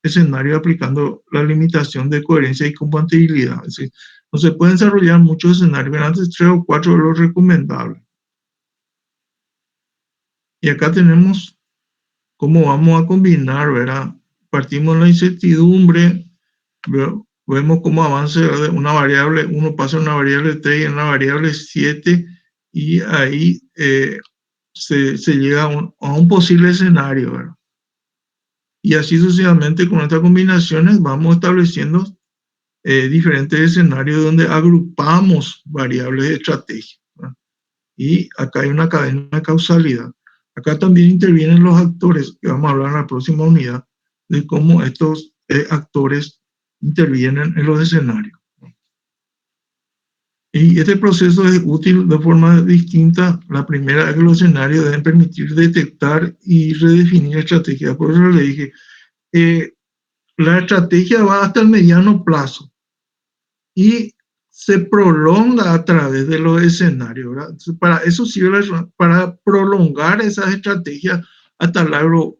escenarios aplicando la limitación de coherencia y compatibilidad. Es decir, no se pueden desarrollar muchos escenarios, antes 3 o 4 de los recomendables. Y acá tenemos cómo vamos a combinar, ¿verdad? Partimos de la incertidumbre, vemos cómo avanza de una variable, uno pasa a una variable 3 y en la variable 7, y ahí se llega a un posible escenario, ¿verdad? Y así sucesivamente con estas combinaciones vamos estableciendo diferentes escenarios donde agrupamos variables de estrategia, ¿verdad? Y acá hay una cadena de causalidad. Acá también intervienen los actores, que vamos a hablar en la próxima unidad, de cómo estos actores intervienen en los escenarios. Y este proceso es útil de forma distinta. La primera es que los escenarios deben permitir detectar y redefinir estrategias. Por eso le dije, la estrategia va hasta el mediano plazo y se prolonga a través de los escenarios, ¿verdad? Entonces, para eso sirve, para prolongar esas estrategias hasta largo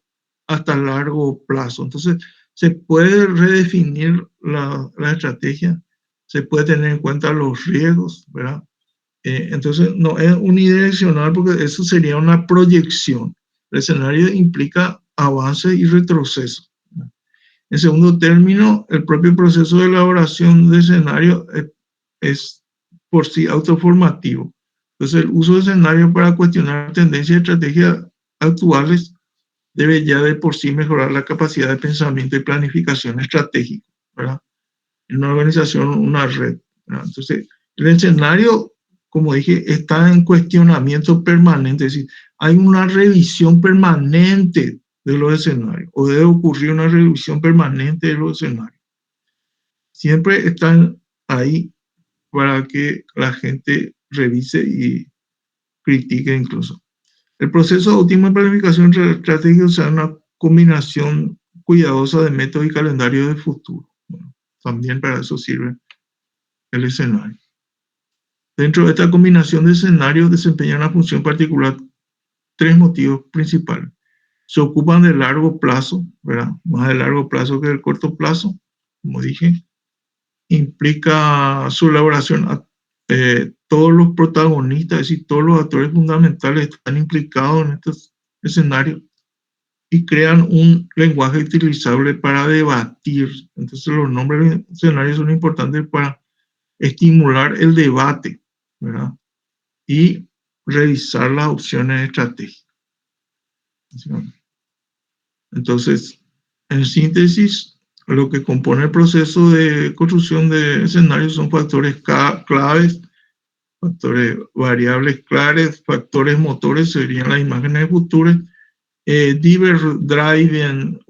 plazo. Entonces, se puede redefinir la estrategia, se puede tener en cuenta los riesgos, ¿verdad? Entonces, no es unidireccional porque eso sería una proyección. El escenario implica avance y retroceso. En segundo término, el propio proceso de elaboración de escenario es por sí autoformativo. Entonces, el uso de escenario para cuestionar tendencias y estrategias actuales debe ya de por sí mejorar la capacidad de pensamiento y planificación estratégica, ¿verdad? En una organización, una red, ¿verdad? Entonces, el escenario, como dije, está en cuestionamiento permanente, es decir, hay una revisión permanente de los escenarios, o debe ocurrir una revisión permanente de los escenarios. Siempre están ahí para que la gente revise y critique incluso. El proceso óptimo de planificación estratégica es una combinación cuidadosa de métodos y calendarios de futuro. Bueno, también para eso sirve el escenario. Dentro de esta combinación de escenarios desempeña una función particular 3 motivos principales. Se ocupan de largo plazo, ¿verdad? Más de largo plazo que del corto plazo, como dije. Implica su elaboración. Todos los protagonistas, es decir, todos los actores fundamentales están implicados en estos escenarios y crean un lenguaje utilizable para debatir. Entonces, los nombres de escenarios son importantes para estimular el debate, ¿verdad? Y revisar las opciones estratégicas. Entonces, en síntesis, lo que compone el proceso de construcción de escenarios son factores claves, factores variables claves, factores motores serían las imágenes futuras, drivers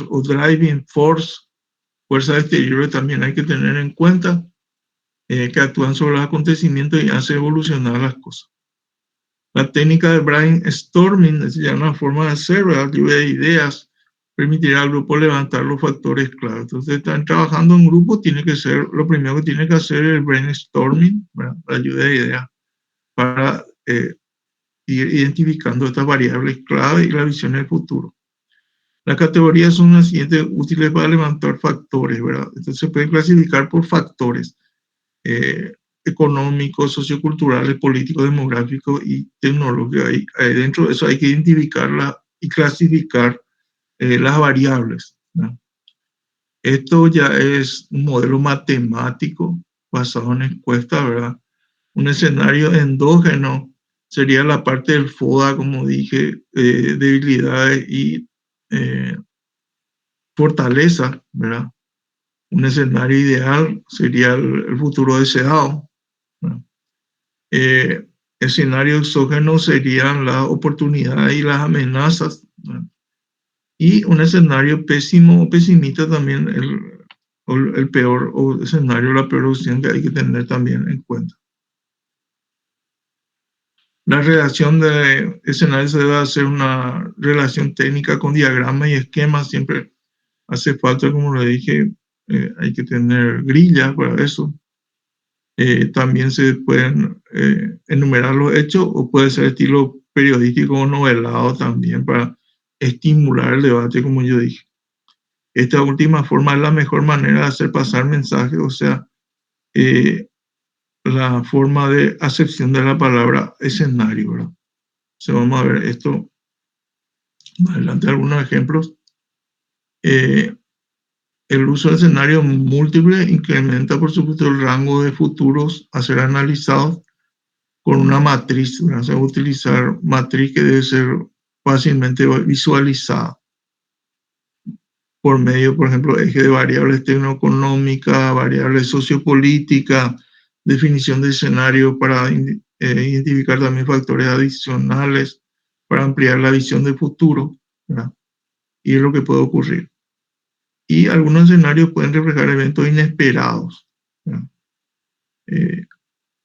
o driving force, fuerzas exteriores también hay que tener en cuenta, que actúan sobre los acontecimientos y hacen evolucionar las cosas. La técnica de brainstorming es ya una forma de hacer, ¿verdad? Lluvia de ideas, permitirá al grupo levantar los factores clave. Entonces, están trabajando en grupo, tiene que ser, lo primero que tiene que hacer es el brainstorming, ¿verdad? La lluvia de ideas, para ir identificando estas variables clave y la visión del futuro. Las categorías son las siguientes útiles para levantar factores, ¿verdad? Entonces, se pueden clasificar por factores económicos, socioculturales, políticos, demográficos y tecnológicos. Dentro de eso hay que identificarla y clasificar las variables, ¿no? Esto ya es un modelo matemático basado en encuestas, ¿verdad? Un escenario endógeno sería la parte del FODA, como dije, debilidades y fortaleza, ¿verdad? Un escenario ideal sería el futuro deseado, ¿verdad? Escenario exógeno serían las oportunidades y las amenazas, ¿verdad? Y un escenario pésimo o pesimista también, o el peor escenario, la peor opción que hay que tener también en cuenta. La redacción de escenarios se debe hacer una relación técnica con diagramas y esquemas. Siempre hace falta, como le dije, hay que tener grillas para eso. También se pueden enumerar los hechos o puede ser estilo periodístico o novelado también para estimular el debate, como yo dije. Esta última forma es la mejor manera de hacer pasar mensajes, o sea, la forma de acepción de la palabra escenario, ¿verdad? Entonces vamos a ver esto más adelante, algunos ejemplos. El uso de escenarios múltiples incrementa, por supuesto, el rango de futuros a ser analizados con una matriz, ¿verdad? Se va a utilizar matriz que debe ser fácilmente visualizada por medio, por ejemplo, eje de variables tecnoeconómicas, variables sociopolíticas, definición de escenario para identificar también factores adicionales para ampliar la visión de futuro, ¿verdad? Y es lo que puede ocurrir. Y algunos escenarios pueden reflejar eventos inesperados,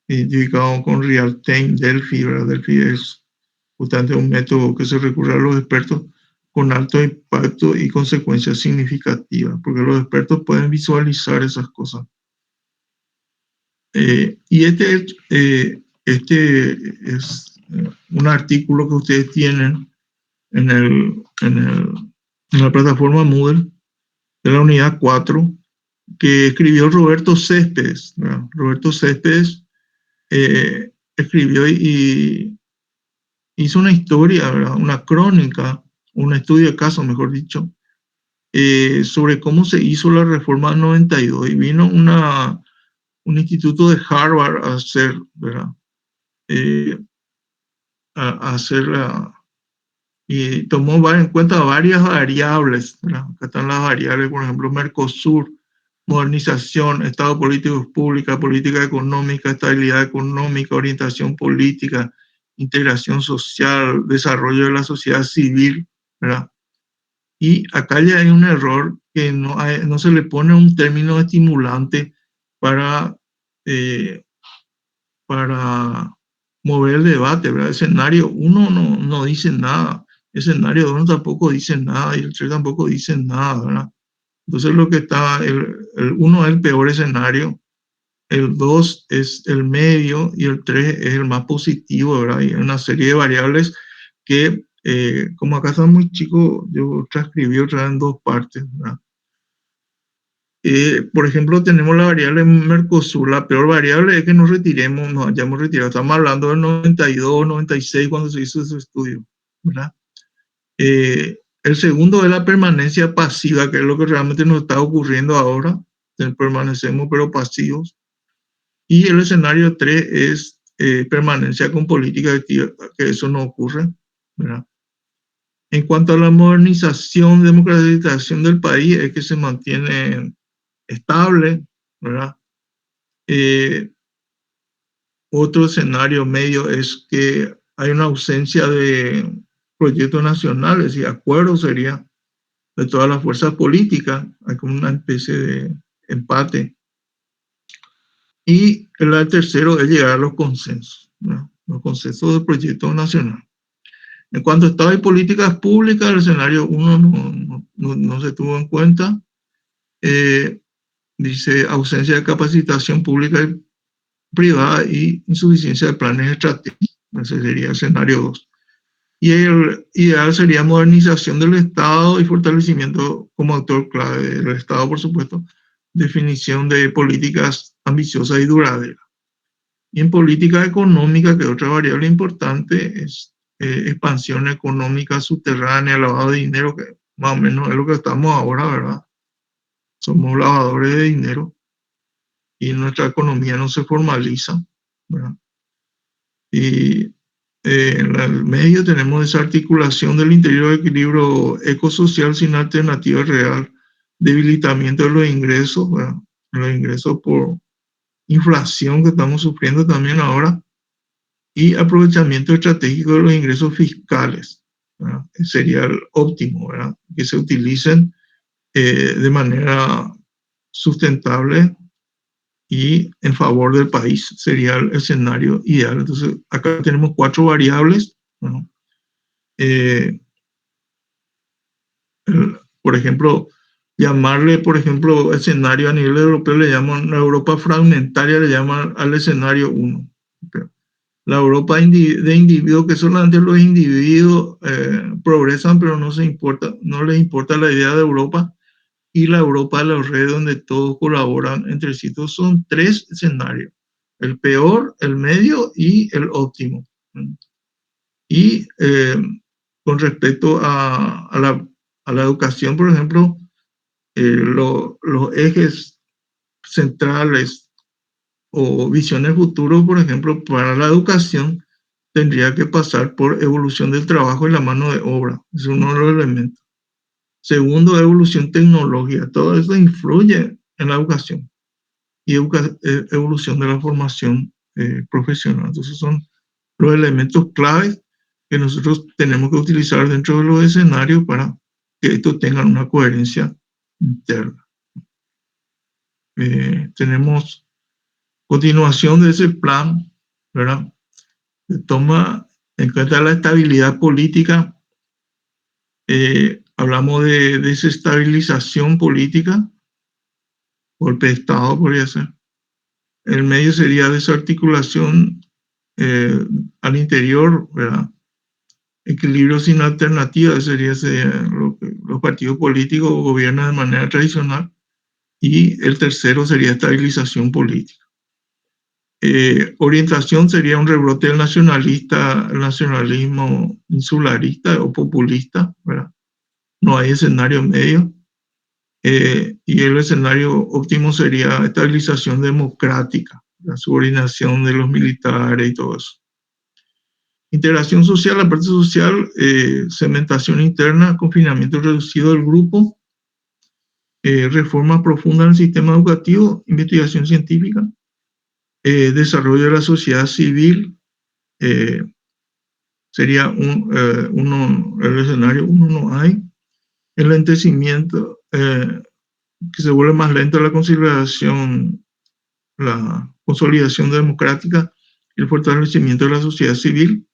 identificados con real-time Delphi, ¿verdad? Delphi es justamente un método que se recurre a los expertos con alto impacto y consecuencias significativas, porque los expertos pueden visualizar esas cosas. Y este es un artículo que ustedes tienen en la plataforma Moodle de la unidad 4, que escribió Roberto Céspedes, ¿verdad? Roberto Céspedes escribió y hizo una historia, ¿verdad? Una crónica, un estudio de caso, mejor dicho, sobre cómo se hizo la reforma del 92. Y vino un instituto de Harvard a hacer, ¿verdad? A hacerla, y tomó en cuenta varias variables, ¿verdad? Acá están las variables, por ejemplo, Mercosur, modernización, Estado político pública, política económica, estabilidad económica, orientación política, integración social, desarrollo de la sociedad civil, ¿verdad? Y acá ya hay un error que no se le pone un término estimulante para mover el debate, ¿verdad? Escenario 1 no dice nada, escenario 2 tampoco dice nada y el 3 tampoco dice nada, ¿verdad? Entonces lo que está, el 1 es el peor escenario, el 2 es el medio y el 3 es el más positivo, ¿verdad? Hay una serie de variables que, como acá está muy chico, yo transcribí otra en 2 partes, ¿verdad? Por ejemplo, tenemos la variable Mercosur. La peor variable es que nos retiremos, nos hayamos retirado. Estamos hablando del 92, 96 cuando se hizo ese estudio, ¿verdad? El segundo es la permanencia pasiva, que es lo que realmente nos está ocurriendo ahora. Permanecemos pero pasivos. Y el escenario 3 es permanencia con política activa, que eso no ocurre, ¿verdad? En cuanto a la modernización, democratización del país, es que se mantiene estable, ¿verdad? Otro escenario medio es que hay una ausencia de proyectos nacionales y acuerdos sería de todas las fuerzas políticas, hay como una especie de empate. Y el tercero es llegar a los consensos, ¿no? Los consensos del proyecto nacional. En cuanto a Estado y políticas públicas, el escenario 1 no se tuvo en cuenta. Dice ausencia de capacitación pública y privada y insuficiencia de planes estratégicos. Ese sería el escenario 2. Y el ideal sería modernización del Estado y fortalecimiento como actor clave del Estado, por supuesto, definición de políticas ambiciosas y duraderas. Y en política económica, que otra variable importante es expansión económica subterránea, lavado de dinero, que más o menos es lo que estamos ahora, ¿verdad? Somos lavadores de dinero y nuestra economía no se formaliza, ¿verdad? Y en el medio tenemos desarticulación del interior, equilibrio ecosocial sin alternativa real, debilitamiento de los ingresos, ¿verdad? Los ingresos por inflación que estamos sufriendo también ahora, y aprovechamiento estratégico de los ingresos fiscales, ¿verdad? Sería el óptimo, ¿verdad? Que se utilicen de manera sustentable y en favor del país. Sería el escenario ideal. Entonces, acá tenemos 4 variables. Bueno, por ejemplo, llamarle, por ejemplo, escenario a nivel europeo, le llaman la Europa fragmentaria, le llaman al escenario 1. La Europa de individuos, que solamente los individuos progresan, pero no les importa la idea de Europa, y la Europa de la red, donde todos colaboran entre sí. Entonces son 3 escenarios: el peor, el medio y el óptimo. Y con respecto a la educación, por ejemplo, los ejes centrales o visiones futuros, por ejemplo, para la educación, tendría que pasar por evolución del trabajo y la mano de obra. Es uno de los elementos. Segundo, evolución tecnológica. Todo eso influye en la educación y evolución de la formación profesional. Entonces son los elementos claves que nosotros tenemos que utilizar dentro de los escenarios para que esto tenga una coherencia interna. Tenemos continuación de ese plan, ¿verdad? Se toma en cuenta la estabilidad política. Hablamos de desestabilización política, golpe de Estado podría ser. El medio sería desarticulación al interior, ¿verdad? Equilibrio sin alternativa sería lo que los partidos políticos gobiernan de manera tradicional. Y el tercero sería estabilización política. Orientación sería un rebrote del nacionalismo insularista o populista, ¿verdad? No hay escenario medio. Y el escenario óptimo sería estabilización democrática, la subordinación de los militares y todo eso. Integración social, la parte social, segmentación interna, confinamiento reducido del grupo, reforma profunda en el sistema educativo, investigación científica, desarrollo de la sociedad civil, sería el escenario 1 no hay. El lentecimiento, que se vuelve más lento la consolidación democrática y el fortalecimiento de la sociedad civil.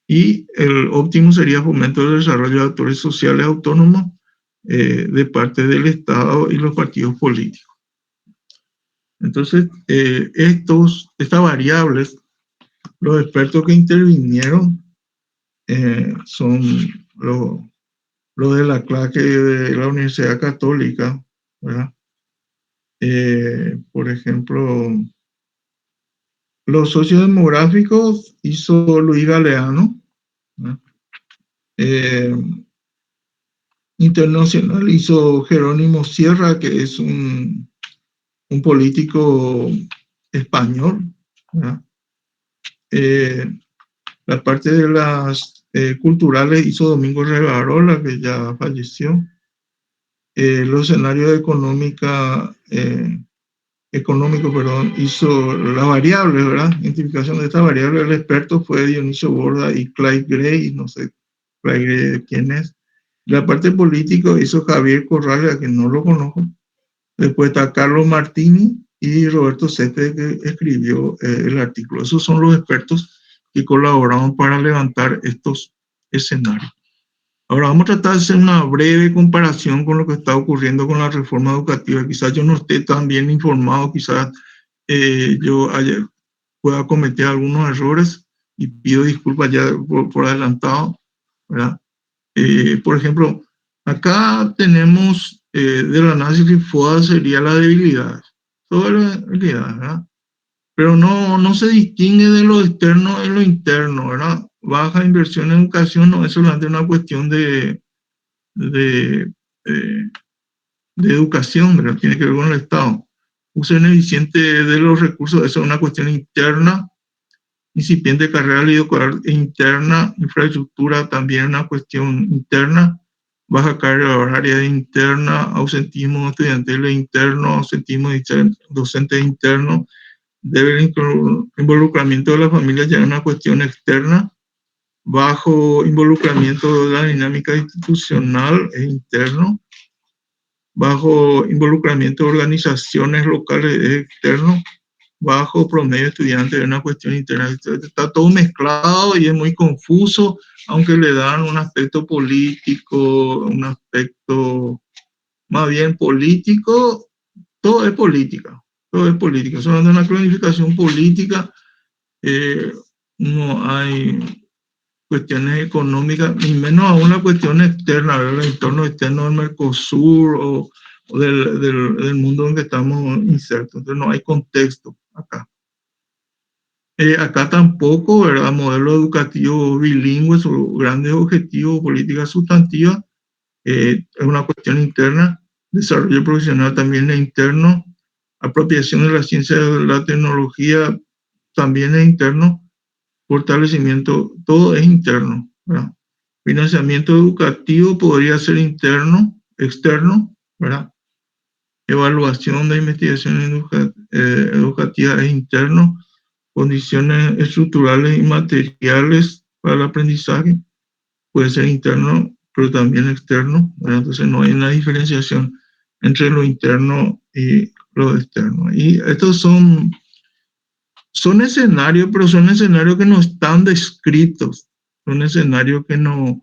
Y el óptimo sería fomento del desarrollo de actores sociales autónomos de parte del Estado y los partidos políticos. Entonces, estas variables, los expertos que intervinieron son los de la clase de la Universidad Católica, ¿verdad? Por ejemplo, los sociodemográficos hizo Luis Galeano, ¿verdad? Internacional hizo Jerónimo Sierra, que es un político español, ¿verdad? La parte de las culturales hizo Domingo Regarola, que ya falleció. Los escenarios económicos, hizo las variables, ¿verdad? Identificación de estas variables. El experto fue Dionisio Borda y Clyde Gray, no sé Clyde Gray quién es. La parte política hizo Javier Corrales, a quien no lo conozco. Después está Carlos Martini y Roberto Céspedes, que escribió el artículo. Esos son los expertos que colaboraron para levantar estos escenarios. Ahora vamos a tratar de hacer una breve comparación con lo que está ocurriendo con la reforma educativa. Quizás yo no esté tan bien informado, quizás yo ayer pueda cometer algunos errores y pido disculpas ya por adelantado, ¿verdad? Por ejemplo, acá tenemos del análisis FODA sería la debilidad. Toda la debilidad, ¿verdad? Pero no se distingue de lo externo en lo interno, ¿verdad? Baja inversión en educación no es solamente una cuestión de educación, ¿verdad? Tiene que ver con el Estado. Uso ineficiente de los recursos, eso es una cuestión interna. Incipiente carrera curricular interna, infraestructura también una cuestión interna. Baja carga horaria interna, ausentismo estudiantil interno, ausentismo docente interno. Debe el involucramiento de la familia ya es una cuestión externa. Bajo involucramiento de la dinámica institucional e interno. bajo involucramiento de organizaciones locales externos, bajo promedio de estudiantes, es una cuestión interna. Está todo mezclado y es muy confuso, aunque le dan un aspecto político, un aspecto más bien político, todo es política, todo es política. Solamente una planificación política, no hay cuestiones económicas, ni menos aún la cuestión externa, ¿verdad? El entorno externo del Mercosur o del mundo en que estamos insertos. Entonces no hay contexto acá. Acá tampoco, ¿verdad? Modelo educativo bilingüe, sus grandes objetivos, políticas sustantivas, es una cuestión interna. Desarrollo profesional también es interno. Apropiación de la ciencia de la tecnología también es interno. Fortalecimiento, todo es interno, ¿verdad? Financiamiento educativo podría ser interno, externo, ¿verdad? Evaluación de investigación educativa es interno. Condiciones estructurales y materiales para el aprendizaje puede ser interno, pero también externo, ¿verdad? Entonces no hay una diferenciación entre lo interno y lo externo. Y estos son escenarios, pero son escenarios que no están descritos, son escenarios que no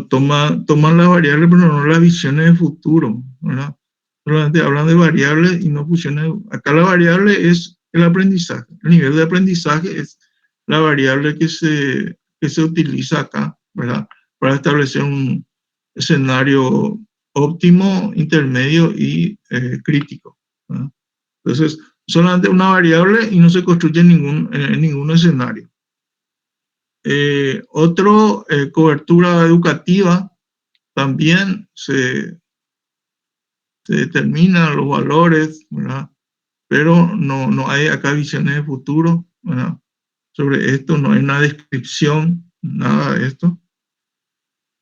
toman las variables, pero no las visiones de futuro, ¿verdad? Solamente hablan de variables y no funciones. Acá la variable es el aprendizaje, el nivel de aprendizaje es la variable que se utiliza acá, ¿verdad? Para establecer un escenario óptimo, intermedio y crítico, ¿verdad? Entonces, solamente una variable y no se construye en ningún escenario. Cobertura educativa, también se determinan los valores, ¿verdad? Pero no hay acá visiones de futuro, ¿verdad? Sobre esto, no hay una descripción, nada de esto.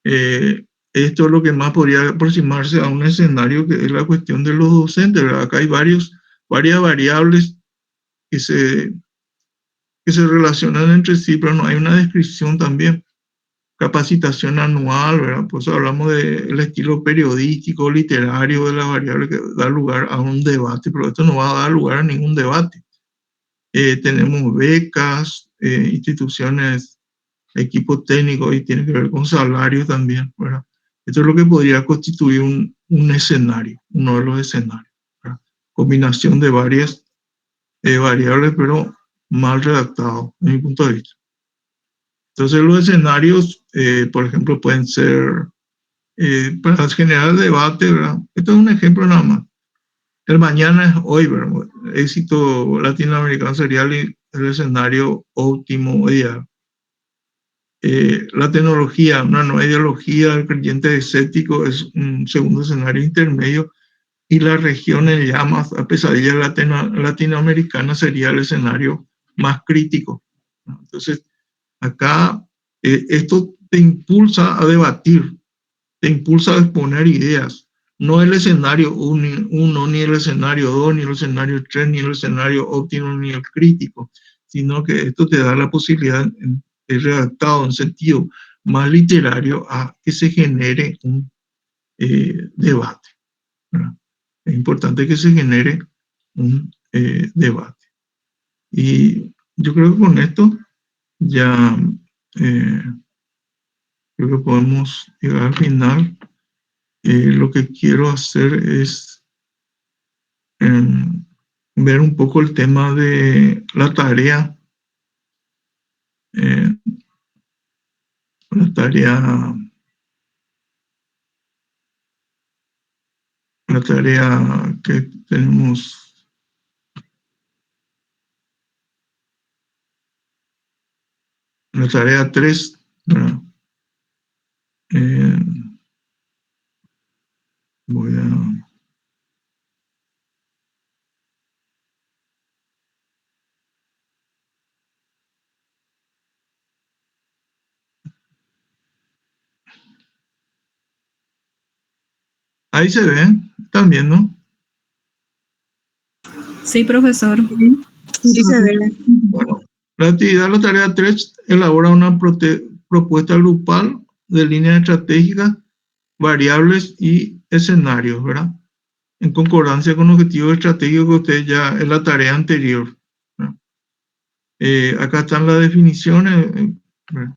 Esto es lo que más podría aproximarse a un escenario que es la cuestión de los docentes, ¿verdad? Acá hay varias variables que se relacionan entre sí, pero no hay una descripción también. Capacitación anual, ¿verdad? Pues hablamos del estilo periodístico, literario de la variable que da lugar a un debate, pero esto no va a dar lugar a ningún debate. Tenemos becas, instituciones, equipo técnico y tiene que ver con salarios también, ¿verdad? Esto es lo que podría constituir un escenario, uno de los escenarios, ¿verdad? Combinación de varias variables, pero mal redactado, desde mi punto de vista. Entonces los escenarios, por ejemplo, pueden ser para generar debate, ¿verdad? Esto es un ejemplo nada más. El mañana es hoy, ¿verdad? Éxito latinoamericano sería el escenario óptimo, ideal. La tecnología, una nueva ideología, el creyente escéptico es un segundo escenario intermedio, y la región en llamas, a pesadilla latinoamericana, sería el escenario más crítico. Entonces, acá esto te impulsa a debatir, te impulsa a exponer ideas, no el escenario 1, ni el escenario 2, ni el escenario 3, ni el escenario óptimo, ni el crítico, sino que esto te da la posibilidad, redactado en sentido más literario, a que se genere un debate, ¿verdad? Es importante que se genere un debate. Y yo creo que con esto ya creo que podemos llegar al final. Lo que quiero hacer es ver un poco el tema de la tarea. La tarea que tenemos, la tarea 3, ¿verdad? Voy a... Ahí se ve, también, ¿no? Sí, profesor. Sí se ve. Bueno, la actividad de la tarea 3 elabora una propuesta grupal de líneas estratégicas, variables y escenarios, ¿verdad? en concordancia con objetivos estratégicos que usted ya en la tarea anterior, ¿no? Acá están las definiciones. ¿Verdad?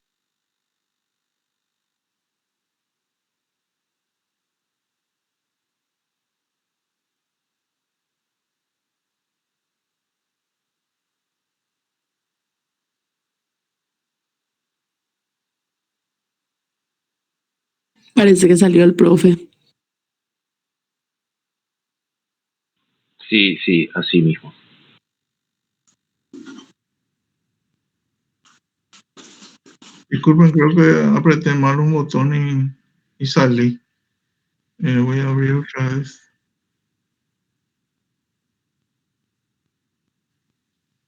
Parece que salió el profe. Sí, así mismo. Disculpen, creo que apreté mal un botón y salí. Voy a abrir otra vez.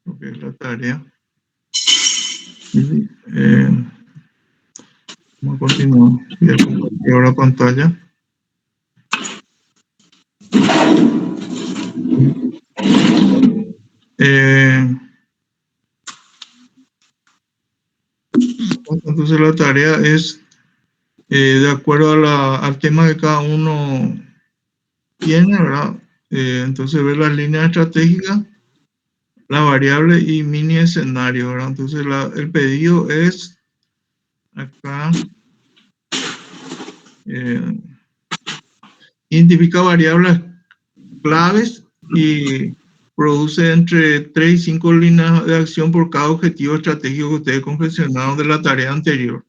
Lo que es la tarea. Vamos a continuar. Voy a compartir ahora pantalla. Entonces la tarea es de acuerdo al tema que cada uno tiene, ¿verdad? Entonces ver las líneas estratégicas, la variable y mini escenario, ¿verdad? Entonces el pedido es acá, identifica variables claves y produce entre 3 y 5 líneas de acción por cada objetivo estratégico que ustedes confeccionaron de la tarea anterior.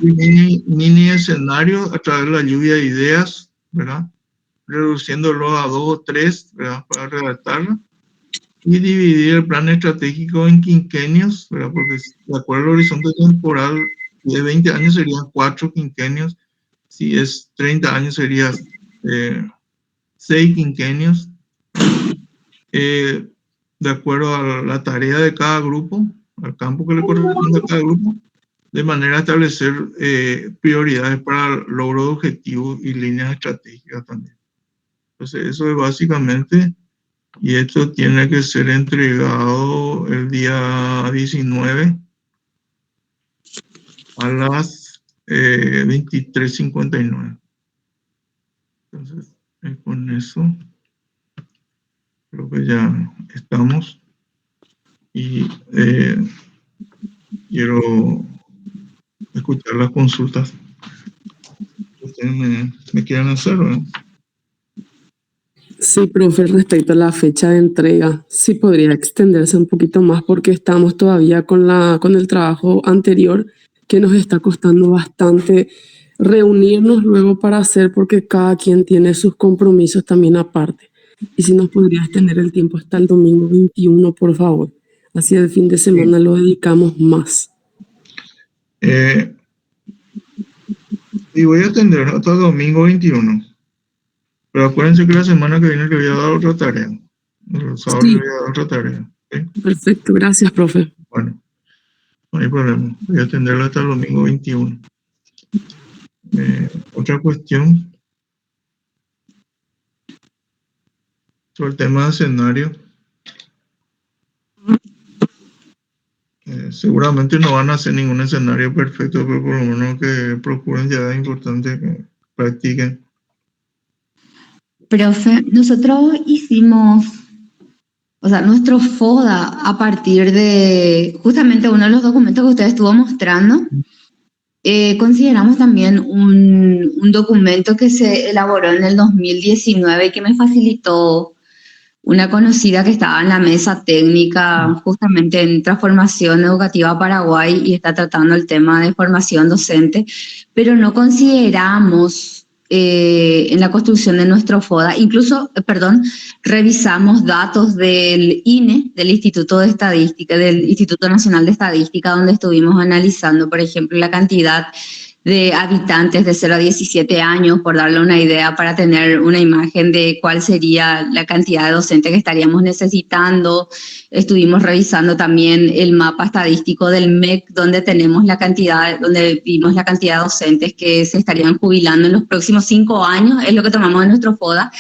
Mini escenario a través de la lluvia de ideas, ¿verdad? Reduciéndolo a 2 o 3, ¿verdad? Para redactarlo. Y dividir el plan estratégico en quinquenios, ¿verdad? Porque de acuerdo al horizonte temporal, si es 20 años serían 4 quinquenios, si es 30 años serían 6 quinquenios, de acuerdo a la tarea de cada grupo, al campo que le corresponde a cada grupo, de manera a establecer prioridades para el logro de objetivos y líneas estratégicas también. Entonces, eso es básicamente, y esto tiene que ser entregado el día 19 a las 23:59. Entonces, con eso creo que ya estamos y quiero escuchar las consultas que ustedes me quieran hacer, ¿verdad? Sí, profe, respecto a la fecha de entrega, sí podría extenderse un poquito más porque estamos todavía con el trabajo anterior que nos está costando bastante reunirnos luego para hacer porque cada quien tiene sus compromisos también aparte. Y si nos podría extender el tiempo hasta el domingo 21, por favor. Así el fin de semana lo dedicamos más. Y voy a atender hasta el domingo 21. Pero acuérdense que la semana que viene le voy a dar otra tarea. El sábado Sí. le voy a dar otra tarea. ¿Sí? Perfecto, gracias, profe. Bueno, no hay problema. Voy a atenderlo hasta el domingo 21. Otra cuestión sobre el tema de escenario. Seguramente no van a hacer ningún escenario perfecto, pero por lo menos que procuren, ya es importante que practiquen. Profe, nosotros hicimos, o sea, nuestro FODA a partir de justamente uno de los documentos que usted estuvo mostrando. Consideramos también un documento que se elaboró en el 2019 y que me facilitó una conocida que estaba en la mesa técnica justamente en Transformación Educativa Paraguay y está tratando el tema de formación docente, pero no consideramos en la construcción de nuestro FODA, incluso, revisamos datos del INE, del Instituto de Estadística, del Instituto Nacional de Estadística, donde estuvimos analizando, por ejemplo, la cantidad de habitantes de 0 a 17 años, por darle una idea, para tener una imagen de cuál sería la cantidad de docentes que estaríamos necesitando. Estuvimos revisando también el mapa estadístico del MEC, donde tenemos donde vimos la cantidad de docentes que se estarían jubilando en los próximos 5 años, es lo que tomamos en nuestro FODA,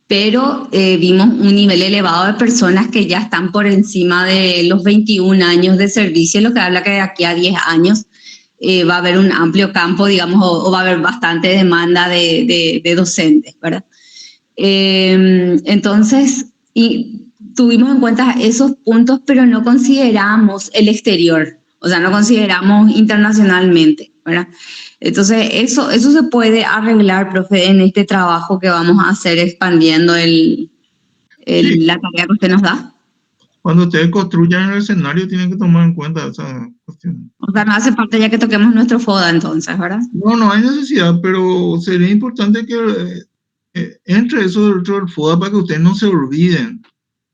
pero vimos un nivel elevado de personas que ya están por encima de los 21 años de servicio, lo que habla que de aquí a 10 años va a haber un amplio campo, digamos, o va a haber bastante demanda de docentes, ¿verdad? Entonces, y tuvimos en cuenta esos puntos, pero no consideramos el exterior, o sea, no consideramos internacionalmente, ¿verdad? Entonces, eso se puede arreglar, profe, en este trabajo que vamos a hacer expandiendo Sí, la tarea que usted nos da. cuando ustedes construyan el escenario tienen que tomar en cuenta esa cuestión. O sea, no hace falta ya que toquemos nuestro FODA entonces, ¿verdad? No hay necesidad, pero sería importante que entre eso dentro del FODA para que ustedes no se olviden,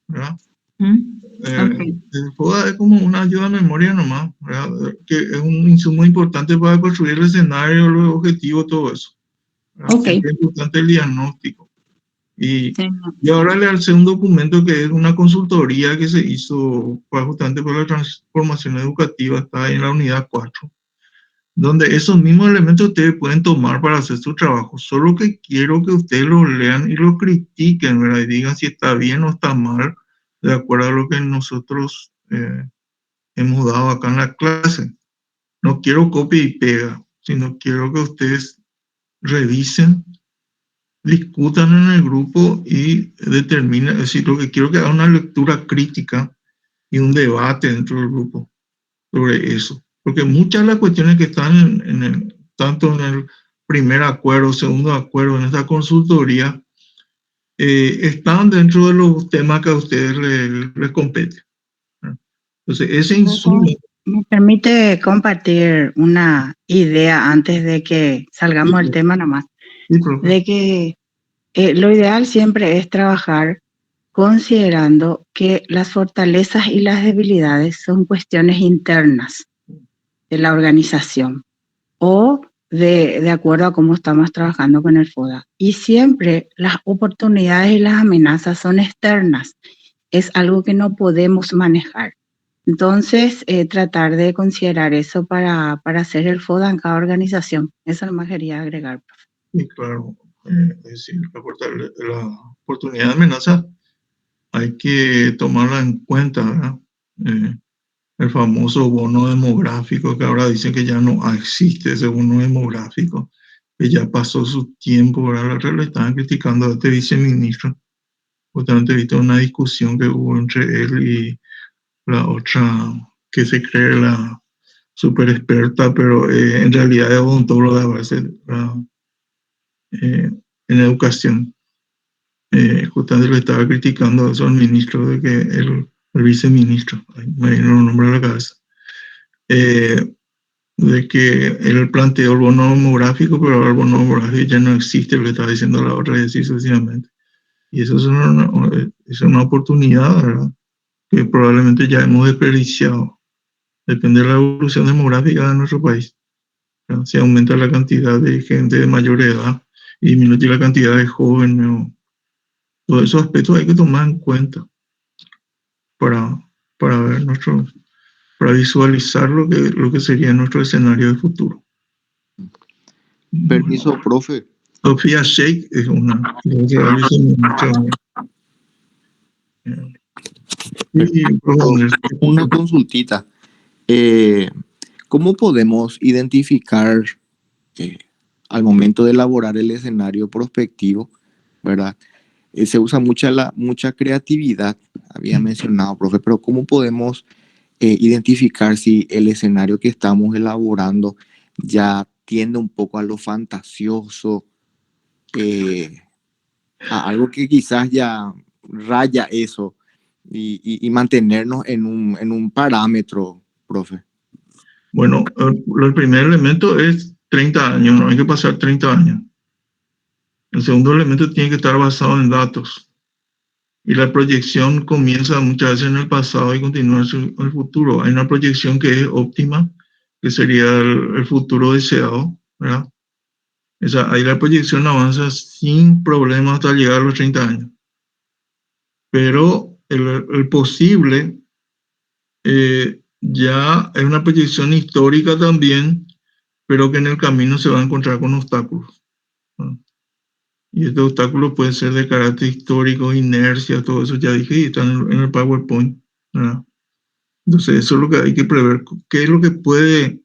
¿verdad? Ok. El FODA es como una ayuda a memoria nomás, ¿verdad? Que es un insumo importante para construir el escenario, los objetivos, todo eso, ¿verdad? Ok. Siempre es importante el diagnóstico. Sí. Y ahora le alcé un documento que es una consultoría que se hizo justamente por la transformación educativa, está en la unidad 4, donde esos mismos elementos ustedes pueden tomar para hacer su trabajo. Solo que quiero que ustedes lo lean y lo critiquen, ¿verdad? Y digan si está bien o está mal, de acuerdo a lo que nosotros hemos dado acá en la clase. No quiero copia y pega, sino quiero que ustedes revisen, discutan en el grupo y determinen, es decir, lo que quiero que haga una lectura crítica y un debate dentro del grupo sobre eso. Porque muchas de las cuestiones que están tanto en el primer acuerdo, segundo acuerdo, en esta consultoría, están dentro de los temas que a ustedes les competen. Entonces, ese insumo... ¿Me permite compartir una idea antes de que salgamos del tema nomás? Sí, profe. De que lo ideal siempre es trabajar considerando que las fortalezas y las debilidades son cuestiones internas de la organización o de acuerdo a cómo estamos trabajando con el FODA. Y siempre las oportunidades y las amenazas son externas. Es algo que no podemos manejar. Entonces, tratar de considerar eso para hacer el FODA en cada organización. Eso nomás quería agregar, profe. Sí, claro. Es decir, la oportunidad de amenaza hay que tomarla en cuenta, ¿verdad? El famoso bono demográfico, que ahora dicen que ya no existe ese bono demográfico, que ya pasó su tiempo, ¿verdad? La otra le estaban criticando a este viceministro. Justamente he visto una discusión que hubo entre él y la otra que se cree la super experta, pero en realidad es odontóloga a base, en educación. Justamente le estaba criticando eso al ministro, de que el viceministro, me vino el nombre a la cabeza, de que él planteó el bono demográfico, pero ahora el bono demográfico ya no existe, lo que estaba diciendo la otra, y así sucesivamente. Y eso es una oportunidad, ¿verdad? Que probablemente ya hemos desperdiciado. Depende de la evolución demográfica de nuestro país, ¿verdad? Si aumenta la cantidad de gente de mayor edad y disminuye la cantidad de jóvenes, todos esos aspectos hay que tomar en cuenta para ver para visualizar lo que sería nuestro escenario de futuro. Permiso, profe. Sofía Sheikh es una Una consultita. ¿Cómo podemos identificar al momento de elaborar el escenario prospectivo, ¿verdad? Se usa mucha creatividad, había mencionado, profe, pero ¿cómo podemos identificar si el escenario que estamos elaborando ya tiende un poco a lo fantasioso, a algo que quizás ya raya eso y mantenernos en un parámetro, profe? Bueno, el primer elemento es 30 años, no hay que pasar 30 años. El segundo elemento tiene que estar basado en datos. Y la proyección comienza muchas veces en el pasado y continúa en el futuro. Hay una proyección que es óptima, que sería el futuro deseado, ¿verdad? Ahí la proyección avanza sin problemas hasta llegar a los 30 años. Pero el posible ya es una proyección histórica también, pero que en el camino se va a encontrar con obstáculos, ¿no? Y estos obstáculos pueden ser de carácter histórico, inercia, todo eso ya dije, y están en el PowerPoint, ¿verdad? Entonces eso es lo que hay que prever, qué es lo que puede,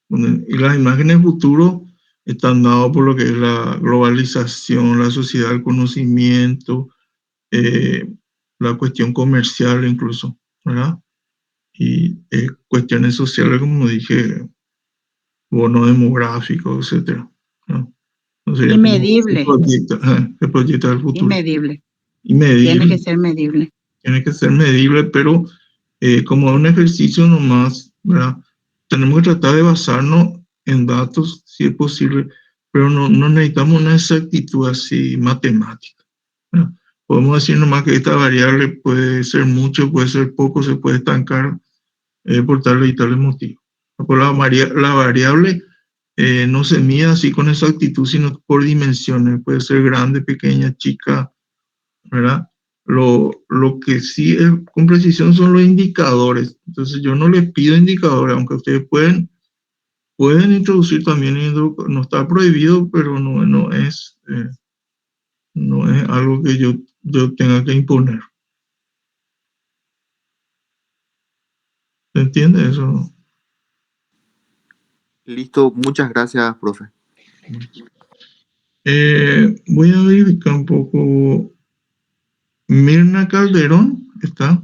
y las imágenes de futuro están dados por lo que es la globalización, la sociedad del conocimiento, la cuestión comercial incluso, ¿verdad? Y cuestiones sociales, como dije, bono demográfico, etcétera, ¿no? Entonces, Inmedible. Se proyecta el futuro. Inmedible. Medible. Tiene que ser medible. Tiene que ser medible, pero como un ejercicio nomás, ¿verdad? Tenemos que tratar de basarnos en datos, si es posible, pero no necesitamos una exactitud así matemática, ¿verdad? Podemos decir nomás que esta variable puede ser mucho, puede ser poco, se puede estancar por tal y tal motivo. Por la variable no se mide así con exactitud, sino por dimensiones. Puede ser grande, pequeña, chica, ¿verdad? Lo que sí es con precisión son los indicadores. Entonces yo no les pido indicadores, aunque ustedes pueden introducir también, no está prohibido, pero no es algo que yo tenga que imponer. ¿Se entiende eso? Listo, muchas gracias, profe. Voy a verificar un poco. Mirna Calderón, ¿está?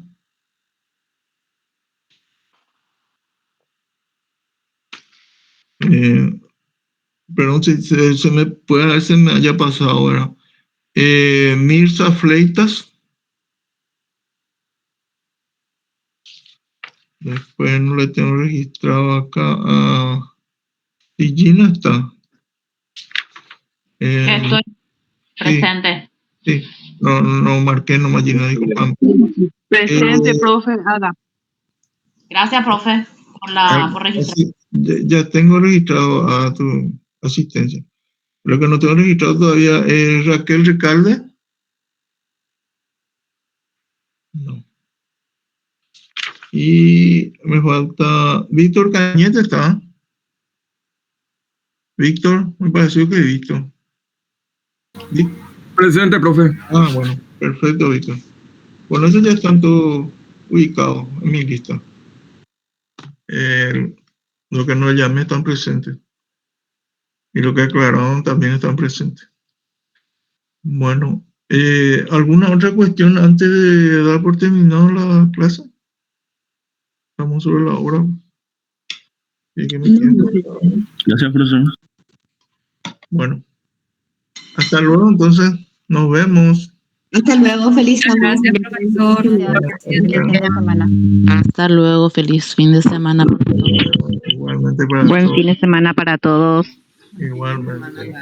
Perdón, si se me puede haber, se me haya pasado ahora. Mirza Fleitas. Después no le tengo registrado acá. ¿Y Gina está? Estoy presente. Sí, no marqué nomás Gina, disculpame. Presente, profe, Ada. Gracias, profe, por registrar. Ya tengo registrado a tu asistencia. Lo que no tengo registrado todavía es Raquel Recalde. No. Y me falta Víctor Cañete, ¿está? Víctor, me pareció que Víctor. Presente, profe. Ah, bueno, perfecto, Víctor. Con eso ya están todos ubicados en mi lista. Lo que no llamé están presentes. Y lo que aclararon también están presentes. Bueno, ¿alguna otra cuestión antes de dar por terminado la clase? Estamos sobre la hora. Gracias, profesor. Bueno, hasta luego, entonces, nos vemos. Hasta luego, feliz semana. Hasta luego, feliz fin de semana. Igualmente para Buen todos. fin de semana para todos. Igualmente.